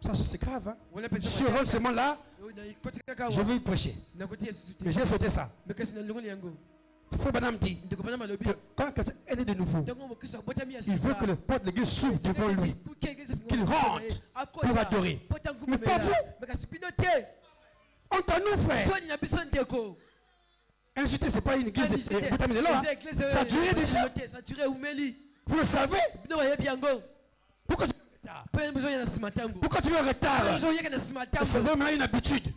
Ça, c'est grave, hein. Je rentre seulement là, je veux prêcher. Mais j'ai sauté ça. Frère Banam dit que quand quelqu'un est né de nouveau, il veut que le porte de l'église s'ouvre devant lui, qu'il rentre pour adorer. Mais pas vous. Entre nous, frère. Inciter, ce n'est pas une église de là. Ça a duré déjà. Vous le savez. Pourquoi tu es en retard? C'est vraiment une habitude.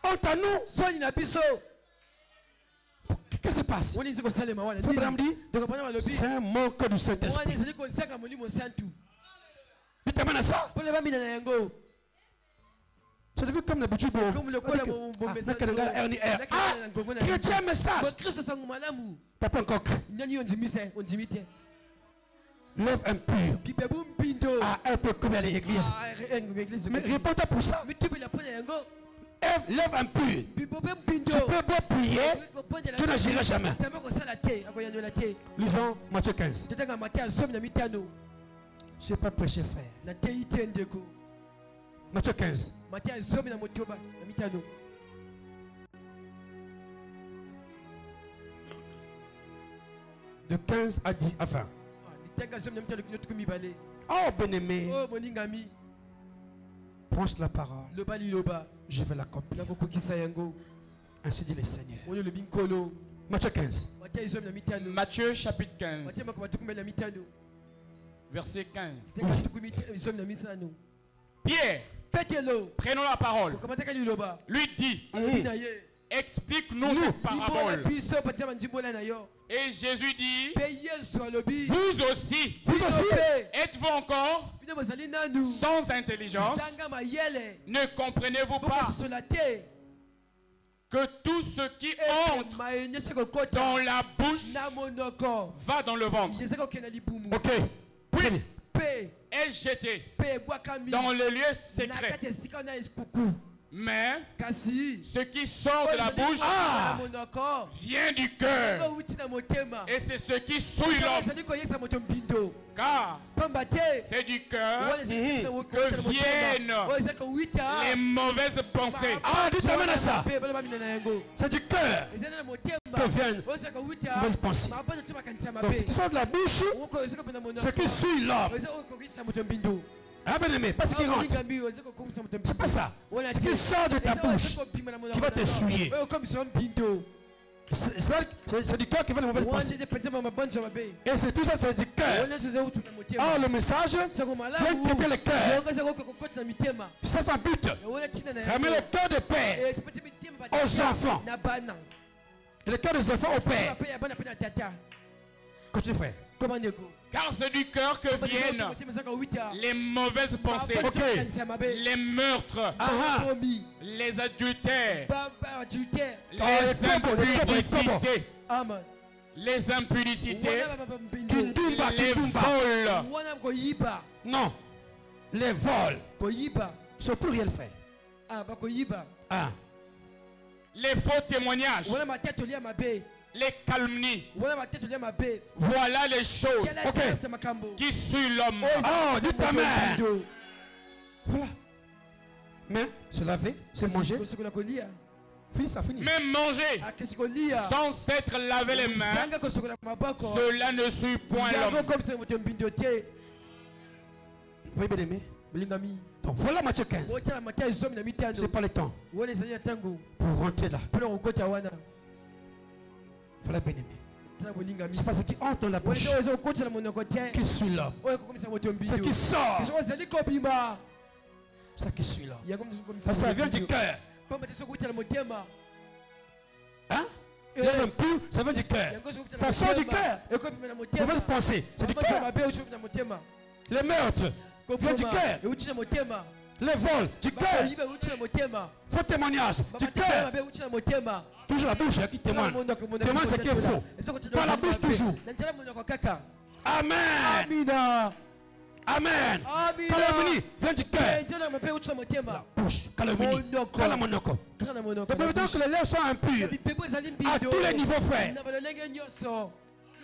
Entre nous. Qu'est-ce qui se passe? C'est un manque du Saint-Esprit. Tu t'amènes à ça? C'est devenu comme l'habitude. Chrétien message. Papa encore. Lève impur. Elle peut comme aller à l'église. Mais réponds-toi pour ça. Lève impur. Tu peux pas prier. Tu n'agiras jamais. Lisons Matthieu 15. Je n'ai pas prêché, frère. Matthieu 15. De 15 à 10 à 20. Oh, bien-aimé. Prends la parole. Je vais l'accomplir. Ainsi dit le Seigneur. Matthieu 15. Matthieu chapitre 15. Verset 15. Pierre, prenons la parole. Lui dit, explique-nous cette parabole. Et Jésus dit, vous aussi, êtes-vous encore sans intelligence? Ne comprenez-vous pas que tout ce qui entre dans la bouche va dans le ventre? Ok. Puis est jeté dans le lieu secret. Mais ce qui sort de la bouche vient du cœur. Et c'est ce qui souille l'homme. Car c'est du cœur que viennent les mauvaises pensées. Ah, dites-moi ça. C'est du cœur que viennent les mauvaises pensées. Donc ce qui sort de la bouche, ce qui suit l'homme. Ah bien aimé, pas ce qui rentre. C'est pas ça. Ce qui sort de ta bouche qui va te souiller. C'est du cœur qui va les mauvaises pensées. Et c'est tout ça, c'est du cœur. Or le message vient traiter le cœur. C'est son but. Ramener le cœur de père aux enfants. Et le cœur des enfants au père. Continue frère. Car c'est du cœur que viennent les mauvaises pensées, les meurtres, les adultères, les impudicités, les vols. Non, les vols. C'est pluriel frère. Ah. Les faux témoignages. Les calomnies. Voilà les choses qui suivent l'homme. Oh, dites amen. Voilà. Mais se laver, c'est manger. Fini, ça finit. Même manger sans s'être lavé les mains, cela ne suit point l'homme. Vous voyez bien aimé? Donc voilà Matthieu 15. C'est pas le temps pour rentrer là. Voilà bien aimé. C'est pas ce qui entre dans la bouche qui suit l'homme. Ce qui sort, c'est qui suit l'homme. Ça vient du cœur. Hein? L'homme pur, ça vient du cœur. Ça sort du cœur. Mauvaise pensée, c'est du cœur. Les meurtres viennent du cœur. Les vols, du cœur. Faux témoignage, du cœur. Toujours la bouche qui témoigne. Témoigne ce qui est faux. Par la bouche toujours. Amen. Amen. Calomnie vient du cœur. La bouche, calomnie. Calamonoko. Donc que les lèvres sont impures. À tous les niveaux, frère.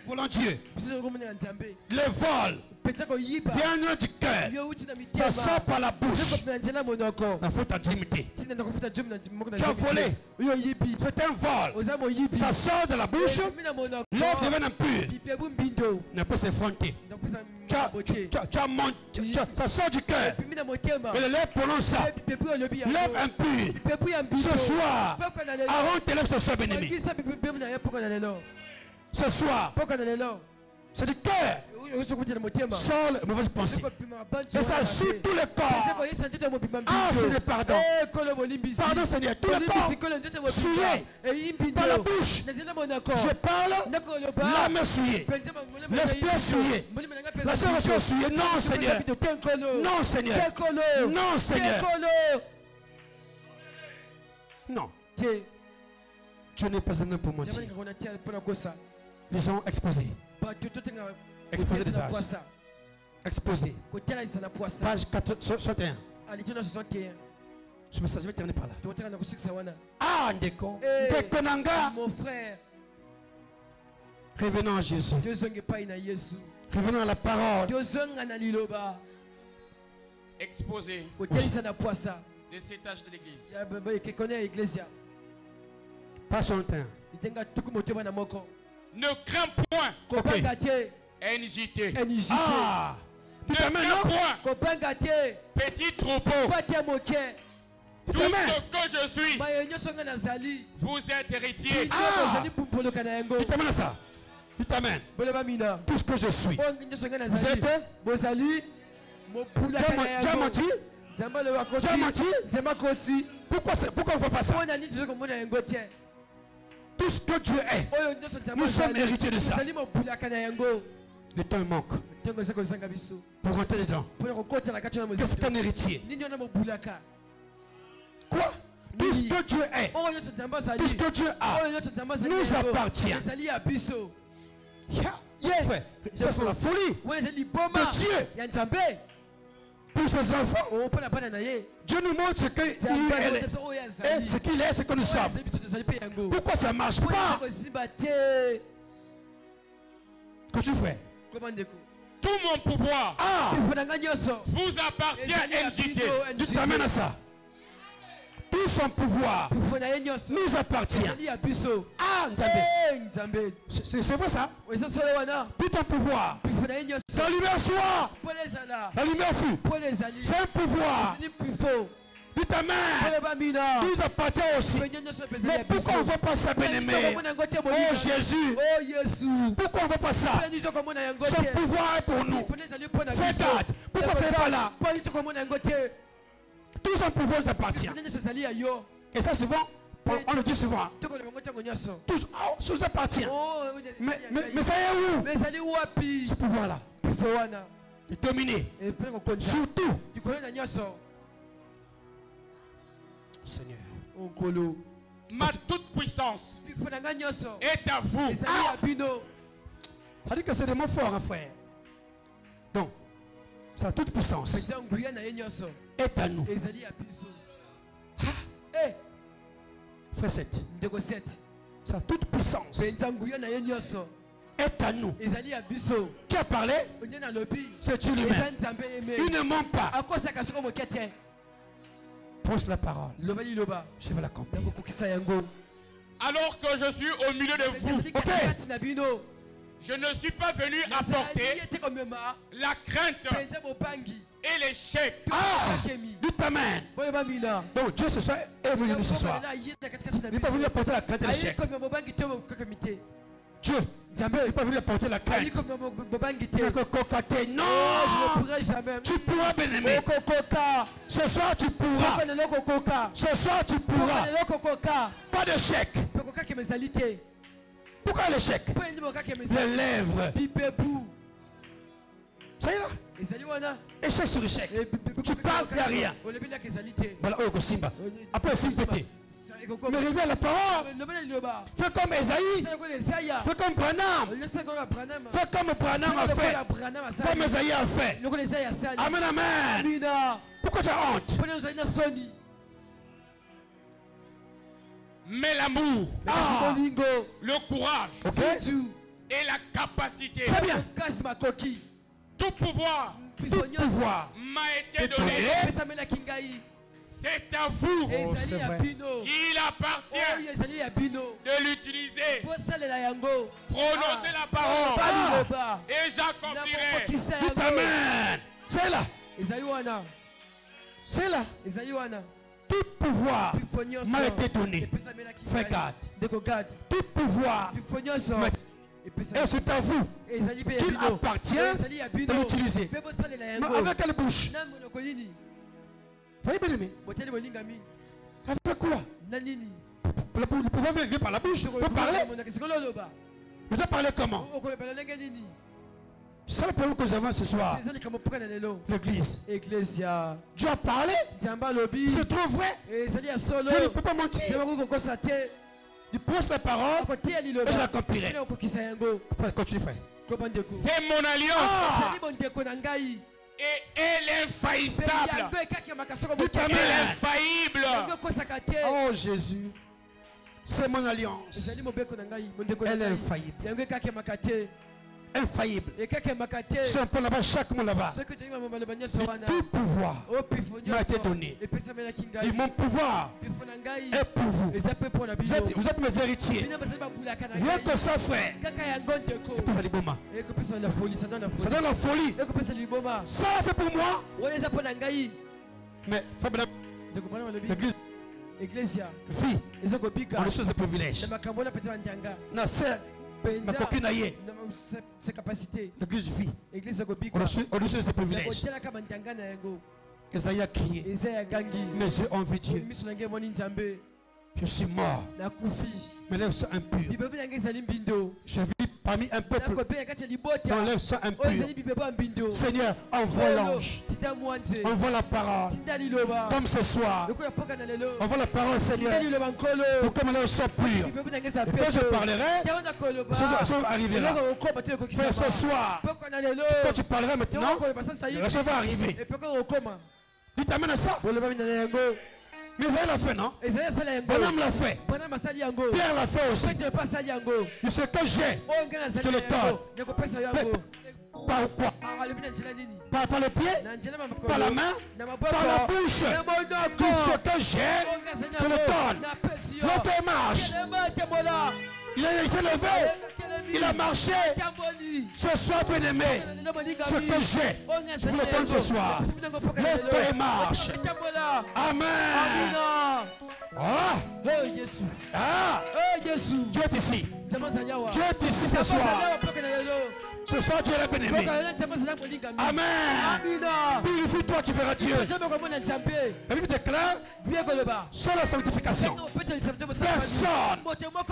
Volant Dieu. Les vols viennent du cœur. Ça sort par la bouche. La faute à dignité. Tu as volé. C'est un vol. Ça sort de la bouche. L'œuvre devient impure. Ne peut s'effronter. Ça sort du cœur. Et le lèvre prononce ça. Lèvre impure. Ce soir, Aaron tes lèvres ce soir, bien-aimé. Ce soir, c'est du cœur. Sort les mauvaises pensées. Et ça suit tout le corps. Ah, c'est le pardon. Pardon, Seigneur. Tout le corps souillé par la bouche. Je parle, l'âme est souillée. L'esprit est souillé. La chair est souillée. Non, Seigneur. Non, Seigneur. Non, Seigneur. Non. Dieu n'est pas un homme pour mentir. Ils ont exposé. Exposé des âges. Exposé. Page 61. Ce message va terminer par là. Ah, Ndeko. Ndekonanga. Mon frère. Revenons à Jésus. Revenons à la parole. Exposé de cet âge de l'église. Pas son temps. Ne crains point. Okay. NJT. Ah. Ne crains point. Petit troupeau. Tout ce que je suis, vous êtes héritier. Tu t'amènes à ça. Tu t'amènes. Tout ce que je suis. Vous êtes. Tu as menti? Tu as menti? Pourquoi on ne fait pas ça? Tout ce que Dieu est, nous sommes héritiers de ça. Le temps manque pour rentrer dedans. Qu'est-ce qu'un héritier? Quoi? Tout ce que Dieu est, tout ce que Dieu a, nous appartient. Ça c'est la folie de Dieu pour ses enfants. Dieu nous montre ce qu'il est, ce qu'il est, ce que nous sommes. Pourquoi ça ne marche pas? Que tu fais? Tout mon pouvoir vous appartient, NJT. Tu t'amènes à ça. Tout son pouvoir nous appartient. Ah, Nzambe. C'est vrai ça? Tout ton pouvoir. La lumière soit. La lumière fut. C'est un pouvoir. Tu t'amènes. Nous appartient aussi. Mais pourquoi on ne veut pas ça, bien-aimé? Oh Jésus. Pourquoi on ne veut pas ça? Son pouvoir est pour nous. Fais garde. Pourquoi c'est pas là? Tout son pouvoir nous appartient. Et ça souvent, on le dit souvent. Tout nous appartient. Mais ça est où? Ce pouvoir-là. De dominer. Surtout. Seigneur. Ma toute puissance est à vous. Ça dit que c'est des mots forts, hein, frère. Donc, sa toute puissance est à nous. Frère 7. Sa toute puissance est à nous. Qui a parlé? C'est Dieu lui-même. Il ne ment pas. Pose la parole. Je vais l'accomplir. Alors que je suis au milieu de vous, je ne suis pas venu apporter la crainte et l'échec. Tu t'amènes. Donc Dieu ce soir est venu nous ce soir. Il n'est pas venu apporter la crainte et l'échec. Dieu n'est pas venu apporter la crainte. Non, je ne pourrai jamais. Tu pourras, bien-aimé. Ce soir tu pourras. Ce soir tu pourras. Pas d'échec. Pourquoi l'échec? Les lèvres. Ça y est? Échec sur échec. Tu parles, il n'y a rien. Voilà, oh, Simba. Après, Simba. Mais révèle la parole. Fais comme Esaïe. Fais comme Branham. Fais comme Branham a fait. Comme Esaïe a fait. Amen, amen. Pourquoi tu as honte? Mais l'amour, le courage et la capacité, très bien. Tout pouvoir m'a été donné. C'est à vous qu'il appartient de l'utiliser, prononcer la parole et j'accomplirai. Amen. C'est là. C'est là. Tout pouvoir m'a été donné. Fais garde. Tout pouvoir m'a été donné. Et c'est à vous qu'il appartient de l'utiliser. Mais avec quelle bouche? Voyez bien aimé? Avec quoi? Le pouvoir vient par la bouche. Vous parlez. Vous avez parlé comment? C'est le problème que nous avons ce soir. L'église. Dieu a parlé. C'est trop vrai. Dieu ne peut pas mentir. Il pose la parole et je l'accomplirai. Continue, frère. C'est mon alliance. Et elle est infaillissable. Elle est infaillible. Oh Jésus. C'est mon alliance. Elle est infaillible. Infaillible. C'est un peu là-bas, chaque mot là-bas. Tout pouvoir m'a été donné. Et mon pouvoir est pour vous. Vous êtes mes héritiers. Rien que ça, frère. Ça donne la folie. Ça, c'est pour moi. Mais L'église vit en reçoit ses privilèges. L'église vit en reçoit ses privilèges. Esaïe a crié. Mes yeux ont vu Dieu. Je suis mort. Mes lèvres sont impures. Je vis parmi un peuple dont lèvres sont impures. Seigneur, envoie l'ange. Envoie la parole. Comme ce soir. Envoie la parole, Seigneur. Pour que mes lèvres soient pures. Et quand je parlerai, ça arrivera. Ce soir, quand tu parleras maintenant, ça va arriver. Tu t'amènes à ça. Mais Isaïe l'a fait, non? Bonhomme l'a fait. Pierre l'a fait aussi. De ce que j'ai, je te le donne. Par quoi? Par le pied? Par la main? Par la bouche? Tout ce que j'ai, je te le donne. L'autre marche. Il s'est levé, il a marché. Ce soir, bien-aimé, ce que j'ai, je vous le donne ce soir. Lève-toi et marche. Amen. Ah. Dieu est ici. Dieu est ici ce soir. Ce soir, Dieu est bien-aimé. Amen. Purifie-toi, tu verras Dieu. La Bible déclare, sans la sanctification, personne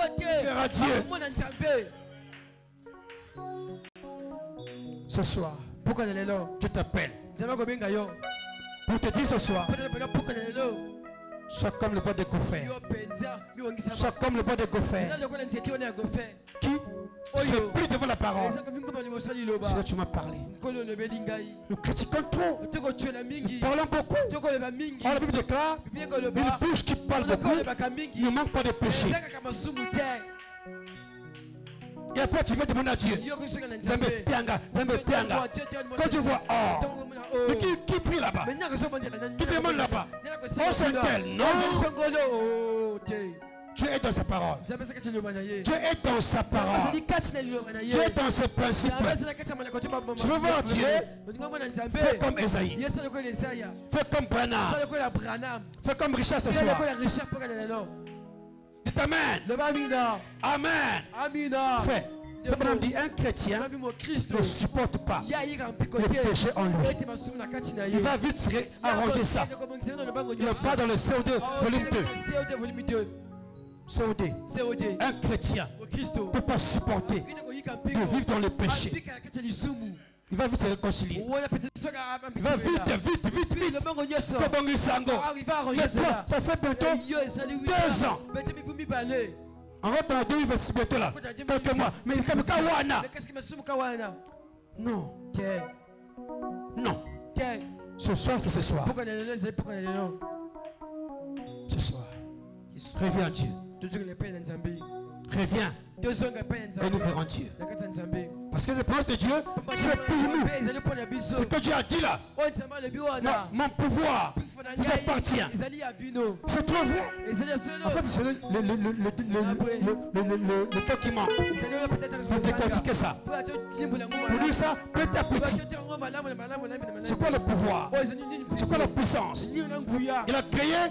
ne verra Dieu. Ce soir, je t'appelle pour te dire ce soir, sois comme le bois de Gopher. Sois comme le bois de Gopher qui se plie devant la parole. C'est là que tu m'as parlé. Nous critiquons trop. Nous parlons beaucoup. Or, la Bible déclare une bouche qui parle beaucoup ne manque pas de péché. Et après tu veux demander à Dieu. Quand tu vois, mais qui prie là-bas? Qui demande là-bas? Oh, c'est tel, non? Dieu est dans sa parole. Dieu est dans sa parole. Dieu est dans ses principes. Tu veux voir Dieu? Fais comme Esaïe. Fais comme Branham. Fais comme Richard ce soir. Dites Amen. Amen. Fais. Branham dit un chrétien ne supporte pas le péché en lui. Il va vite arranger ça. Il n'est pas dans le CO2 volume 2. COD. Un chrétien ne peut pas supporter de vivre dans le péché. Il va vite se réconcilier. Il va vite. Mais toi, ça fait bientôt 2 ans. En rentre dans 2 ans, il va se bientôt là. Quelques mois. Mais il est comme Non. Non. Ce soir, c'est ce soir. Ce soir. Reviens Dieu. Reviens. Et nous verrons Dieu. Parce que les promesses de Dieu, c'est pour nous. Ce que Dieu a dit là. Mon pouvoir vous appartient. C'est trop vrai. En fait, c'est le temps qui manque. Pour décortiquer ça. Pour dire ça petit à petit. C'est quoi le pouvoir? C'est quoi la puissance? Il a créé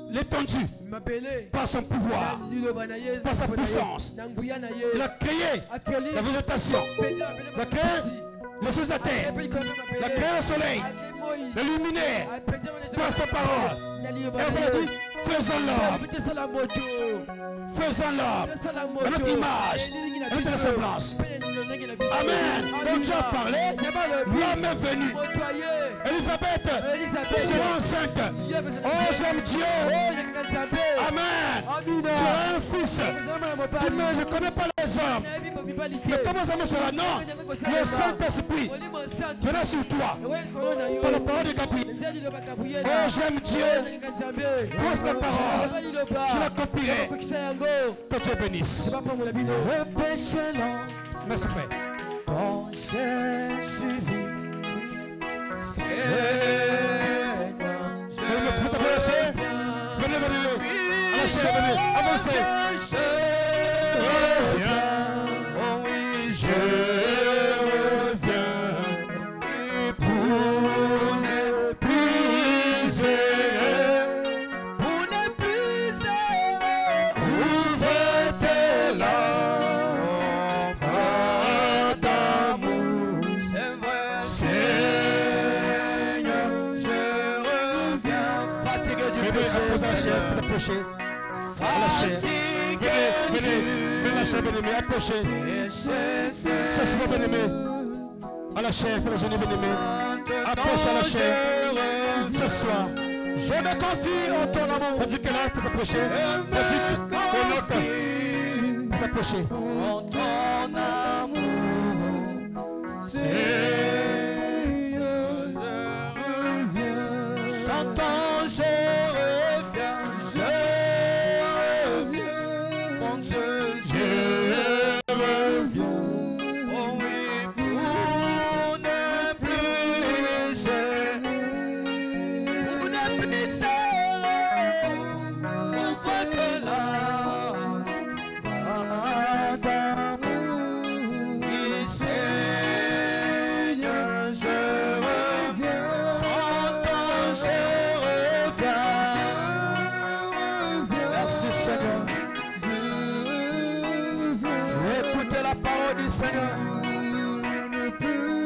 l'étendue par son pouvoir, par sa puissance. Il a créé la végétation. Il a créé les choses de la terre. Il a créé le soleil, le luminaire, par sa parole. Et il a dit, faisons l'homme. Faisons l'homme à notre image, à notre ressemblance. Amen. Donc Dieu a parlé, l'homme est venu. Elisabeth sera enceinte. Oh, j'aime Dieu. Amen. Tu as un fils. Mais je ne connais pas les hommes. Mais comment ça me sera? Non. Le Saint-Esprit viendra sur toi. Par la parole de Gabriel. Oh, j'aime Dieu. Pose la parole. Je l'accomplirai. Que Dieu bénisse. Merci frère. Quand j'ai suivi Venez, avancez. Oh oui, je reviens. Et pour ne plus chair, approchez. À la chair. Venez la chair, bien-aimé, approchez. S'assois, bien-aimé. À la chair, prisonnier, bien-aimé. Approche à la chair. S'assois. Je me confie en ton amour. Faut-il qu'elle a pour s'approcher? Faut-il que s'approcher? En ton amour, Seigneur, j'entends, je reviens, mon Dieu, je reviens. Oh oui, pour ne plus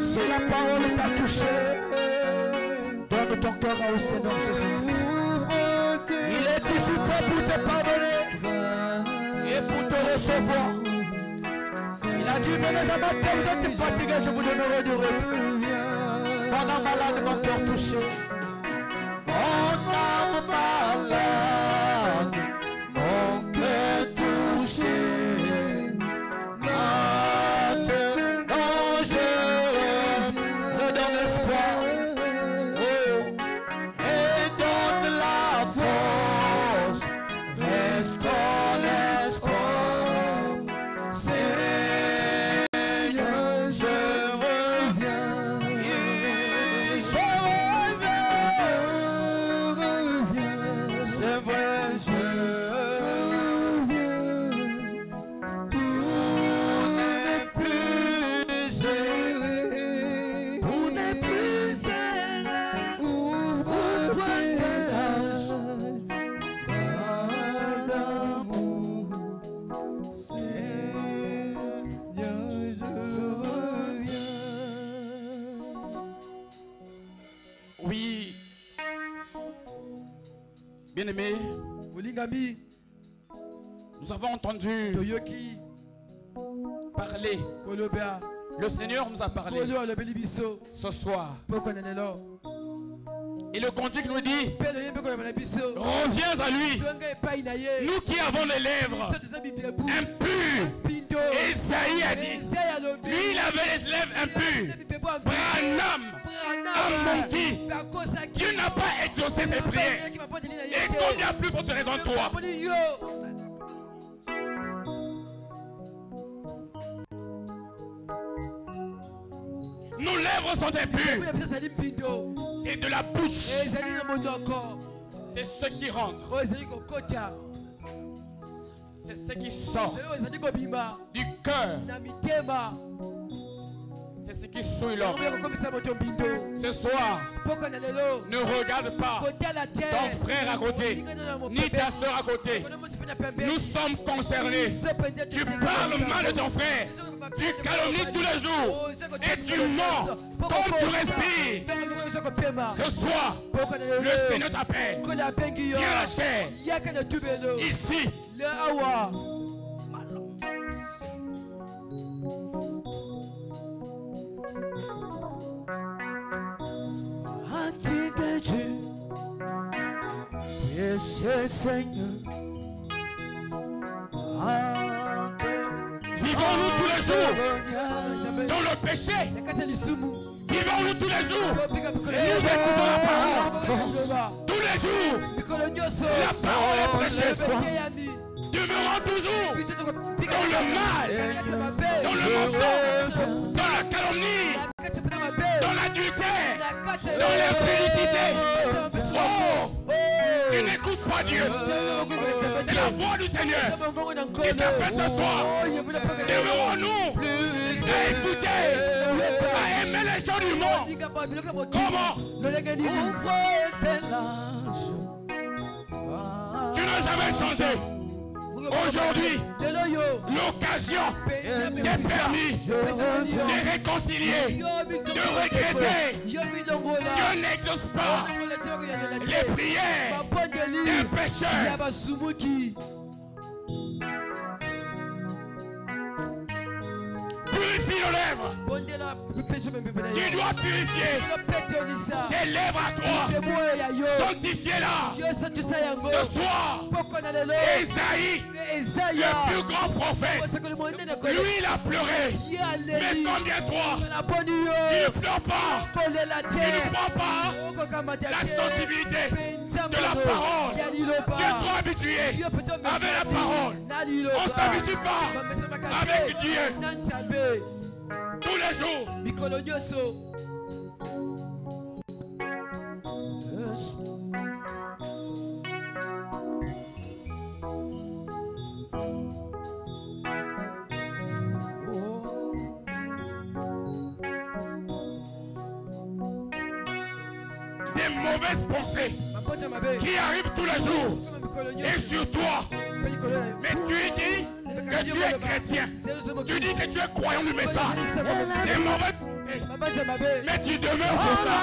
si la parole t'a touché, donne ton cœur au Seigneur Jésus-Christ. Il est ici pour te pardonner et pour te recevoir. Il a dit, mes amis, vous êtes fatigués, je vous donnerai du repos. Mon âme malade, mon cœur touché. Mon âme malade, mon cœur touché. Bien-aimés, nous avons entendu parler. Le Seigneur nous a parlé ce soir. Et le cantique nous dit, reviens à lui. Nous qui avons les lèvres impures. Esaïe a dit, lui il avait les lèvres impures. Branham a menti. Dieu n'a pas exaucé ses prières. Et combien plus forte raison toi? Nos lèvres sont impures. C'est de la bouche. C'est ce qui rentre. C'est ce qui sort du cœur. C'est ce qui souille l'homme. Ce soir, ne regarde pas ton frère à côté, ni ta soeur à côté. Nous sommes concernés. Tu parles mal de ton frère. Tu calomnies tous les jours. Et tu mens comme tu respires. Ce soir, le Seigneur t'appelle. Viens à la chair. Ici. Dieu, Seigneur. Vivons-nous tous les jours dans le péché. Vivons-nous tous les jours. Nous écoutons la parole. Tous les jours, la parole est prêchée. Demeurons toujours dans le mal, dans le mensonge, dans la calomnie, dans l'adultère, dans l'impudicité. Oh, tu n'écoutes pas Dieu. C'est la voix du Seigneur qui t'appelle ce soir. Demeurons-nous à écouter, à aimer les gens du monde. Comment? Tu n'as jamais changé. Aujourd'hui, l'occasion t'est permis de réconcilier, de regretter. Dieu n'exauce pas les prières des pécheurs. Purifie nos lèvres. Tu dois purifier tes lèvres à toi. Sanctifie-la. Ce soir, Esaïe, le plus grand prophète, lui il a pleuré. Mais combien toi, tu ne pleures pas. Tu ne prends pas la sensibilité de la parole. Tu es trop habitué avec la parole. On ne s'habitue pas avec Dieu. Tous les jours. Des mauvaises pensées qui arrivent tous les jours et sur toi. Mais tu dis que tu es chrétien. Tu dis que tu es croyant du message. C'est mauvais. Mais tu demeures sur ça.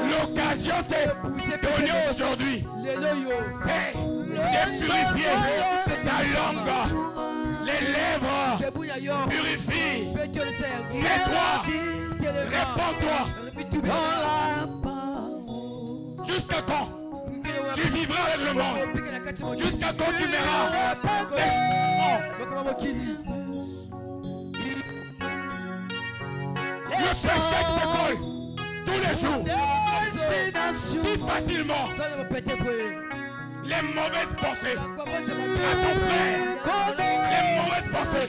L'occasion t'est donnée aujourd'hui. C'est de purifier ta langue. Les lèvres. Purifie. Mets-toi. Répands-toi. Jusqu'à quand tu vivras avec le monde? Jusqu'à quand tu verras le péché qui te colle tous les jours si facilement? Les mauvaises pensées à ton frère, les mauvaises pensées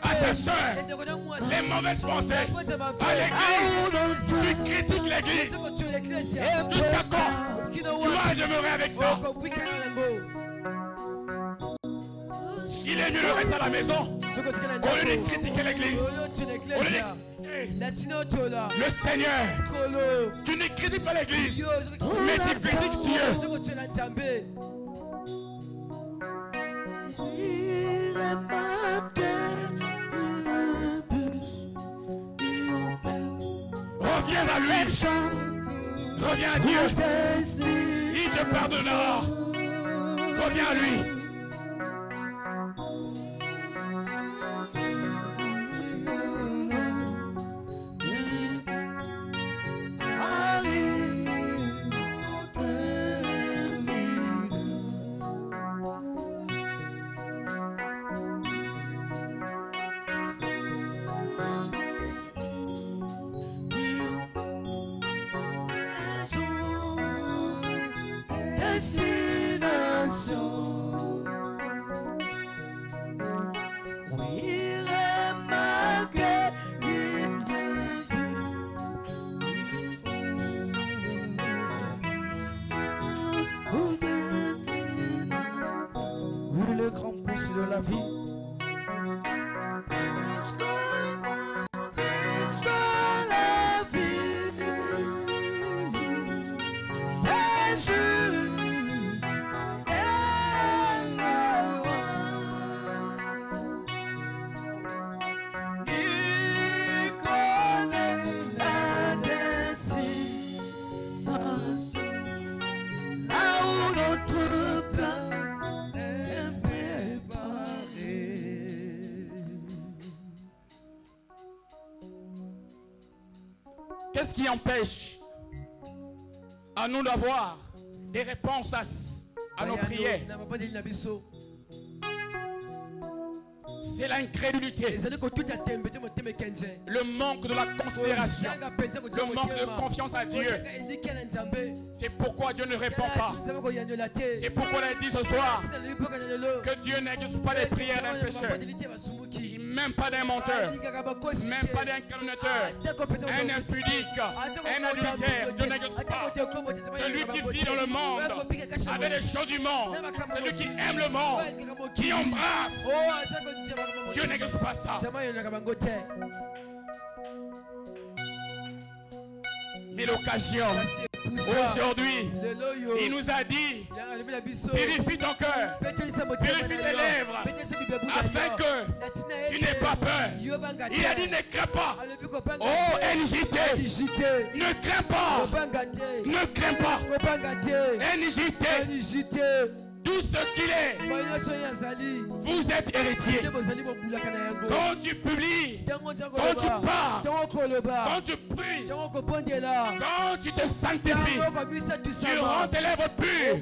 à ta soeur, les mauvaises pensées à l'église. Tu critiques l'église. Jusqu'à quand tu vas demeurer avec ça? Il est mieux de rester à la maison au lieu de critiquer l'église. Le Seigneur, tu ne critiques pas l'église, mais tu critiques Dieu. Reviens à lui. Reviens à Dieu. Il te pardonnera. Reviens à lui. Qu'est-ce qui empêche à nous d'avoir des réponses à nos prières? C'est l'incrédulité, le manque de la considération, le manque de confiance à Dieu. C'est pourquoi Dieu ne répond pas. C'est pourquoi on a dit ce soir que Dieu n'exauce pas les prières d'un pécheur, même pas d'un menteur, même pas d'un calomniateur, un impudique, un adultère. Dieu n'exauce pas. Celui qui vit dans le monde avec les choses du monde, celui qui aime le monde, qui embrasse. Dieu n'exauce pas ça. Mais l'occasion, aujourd'hui, il nous a dit Purifie ton cœur. Purifie tes lèvres. Afin que tu n'aies pas peur. Il a dit ne crains pas. Oh NJT. Ne crains pas. Ne crains pas. NJT. Tout ce qu'il est, vous êtes héritiers. Quand tu publies, quand tu pars, quand tu pries, quand tu te sanctifies, tu rends tes lèvres pures.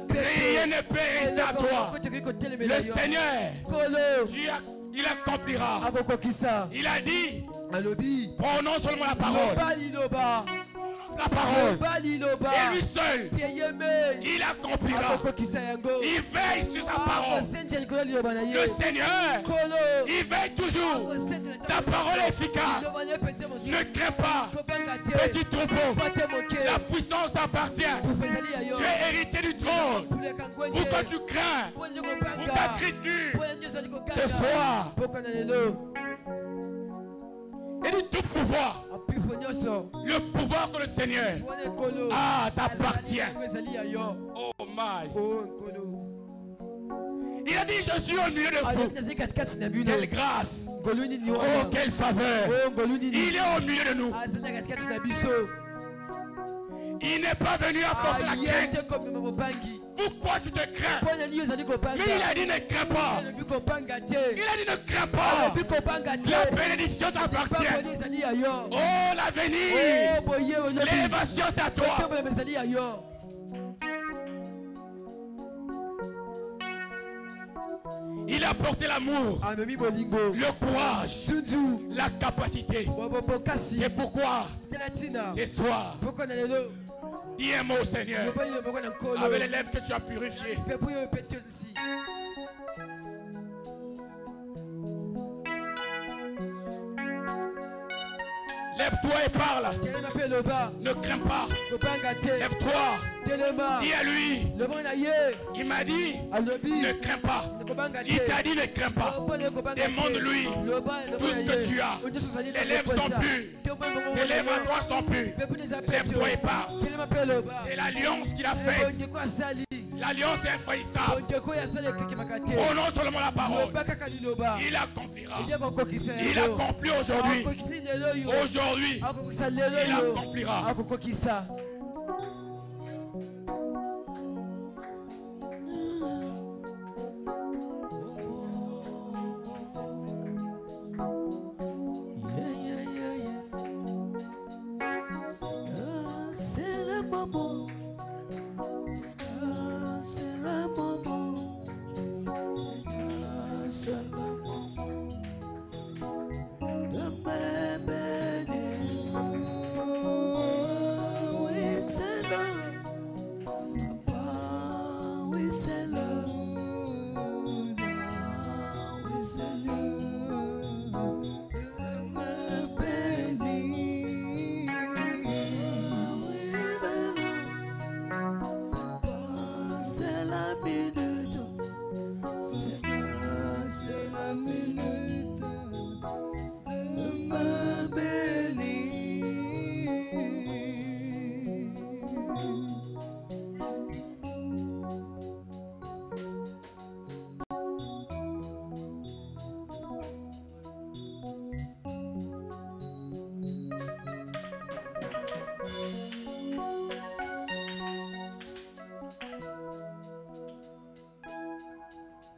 Rien ne peut rester à toi. Le Seigneur, il accomplira. Il a dit, prononce seulement la parole. La parole. Et lui seul, il accomplira. Il veille sur sa parole. Le Seigneur, il veille toujours. Sa parole est efficace. Ne crains pas, petit troupeau. La puissance t'appartient. Tu es héritier du trône. Pourquoi tu crains? Pourquoi cries-tu ce soir? Et dit tout pouvoir. Le pouvoir que le Seigneur t'appartient. Oh my. Il a dit je suis au milieu de vous. Quelle grâce. Oh quelle faveur. Il est au milieu de nous. Il n'est pas venu apporter la crainte. Pourquoi tu te crains? Mais il a dit ne crains pas. Il a dit ne crains pas. La bénédiction t'appartient. Oh l'avenir. L'élévation c'est à toi. Il a apporté l'amour, le courage, la capacité. C'est pourquoi ce soir, dis un mot au Seigneur avec les lèvres que tu as purifiées. Lève-toi et parle. Ne crains pas. Lève-toi. Dis à lui. Il m'a dit ne crains pas. Il t'a dit ne crains pas. Demande-lui tout ce que tu as. Les lèvres sont pures. Tes lèvres à toi sont pures. Lève-toi et parle. C'est l'alliance qu'il a faite. L'alliance est infaillissable. Prononce seulement la parole. Il accomplira. Il accomplit aujourd'hui. Aujourd'hui, il accomplira.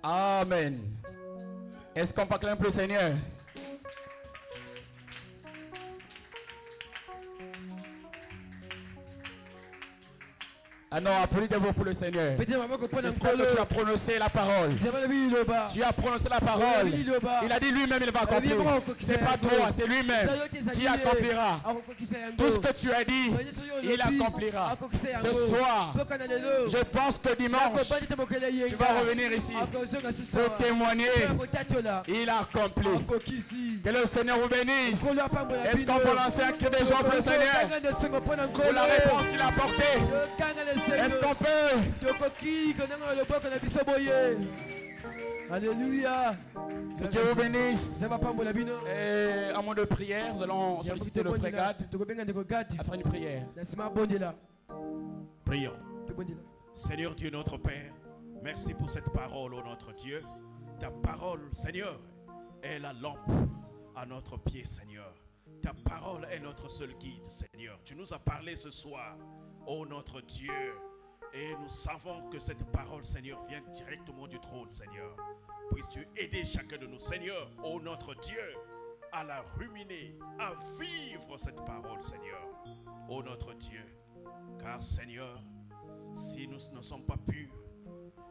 Amen. Est-ce qu'on acclame pour le Seigneur? Ah non, applaudissez-vous pour le Seigneur. J'espère que tu as prononcé la parole. Tu as prononcé la parole. Il a dit lui-même il va accomplir. C'est pas toi, c'est lui-même qui accomplira. Tout ce que tu as dit, il accomplira. Ce soir, je pense que dimanche, tu vas revenir ici pour témoigner. Il a accompli. Que le Seigneur vous bénisse. Est-ce qu'on peut lancer un cri de joie pour le Seigneur? Pour la réponse qu'il a apportée. Est-ce qu'on peut? Alléluia. Que Dieu vous bénisse. Et à moment de prière, nous allons solliciter le frère Gad à faire une prière. Prions. Seigneur Dieu notre Père, merci pour cette parole, ô notre Dieu. Ta parole, Seigneur, est la lampe à notre pied, Seigneur. Ta parole est notre seul guide, Seigneur. Tu nous as parlé ce soir, ô notre Dieu. Et nous savons que cette parole, Seigneur, vient directement du trône, Seigneur. Puisses-tu aider chacun de nous, Seigneur, ô notre Dieu, à la ruminer, à vivre cette parole, Seigneur, ô notre Dieu. Car, Seigneur, si nous ne sommes pas purs,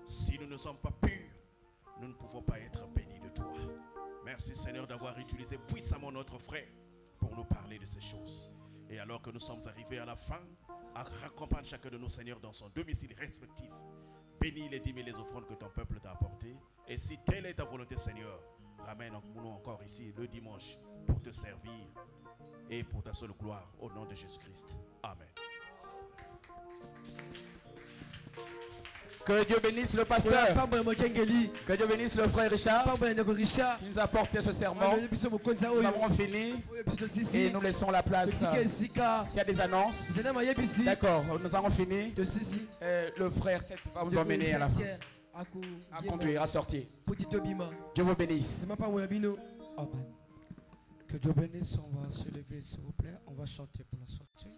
si nous ne sommes pas purs, nous ne pouvons pas être bénis de toi. Merci, Seigneur, d'avoir utilisé puissamment notre frère pour nous parler de ces choses. Et alors que nous sommes arrivés à la fin, accompagne chacun de nous, Seigneur, dans son domicile respectif. Bénis les dîmes et les offrandes que ton peuple t'a apportées. Et si telle est ta volonté, Seigneur, ramène-nous encore ici le dimanche pour te servir et pour ta seule gloire, au nom de Jésus-Christ. Amen. Que Dieu bénisse le pasteur. Que Dieu bénisse le frère Richard qui nous a porté ce serment. Nous avons fini et nous laissons la place. S'il y a des annonces, d'accord, nous avons fini. Le frère va nous emmener à la fin, à conduire, à sortir. Dieu vous bénisse. Amen. Que Dieu bénisse. On va se lever, s'il vous plaît. On va chanter pour la sortie.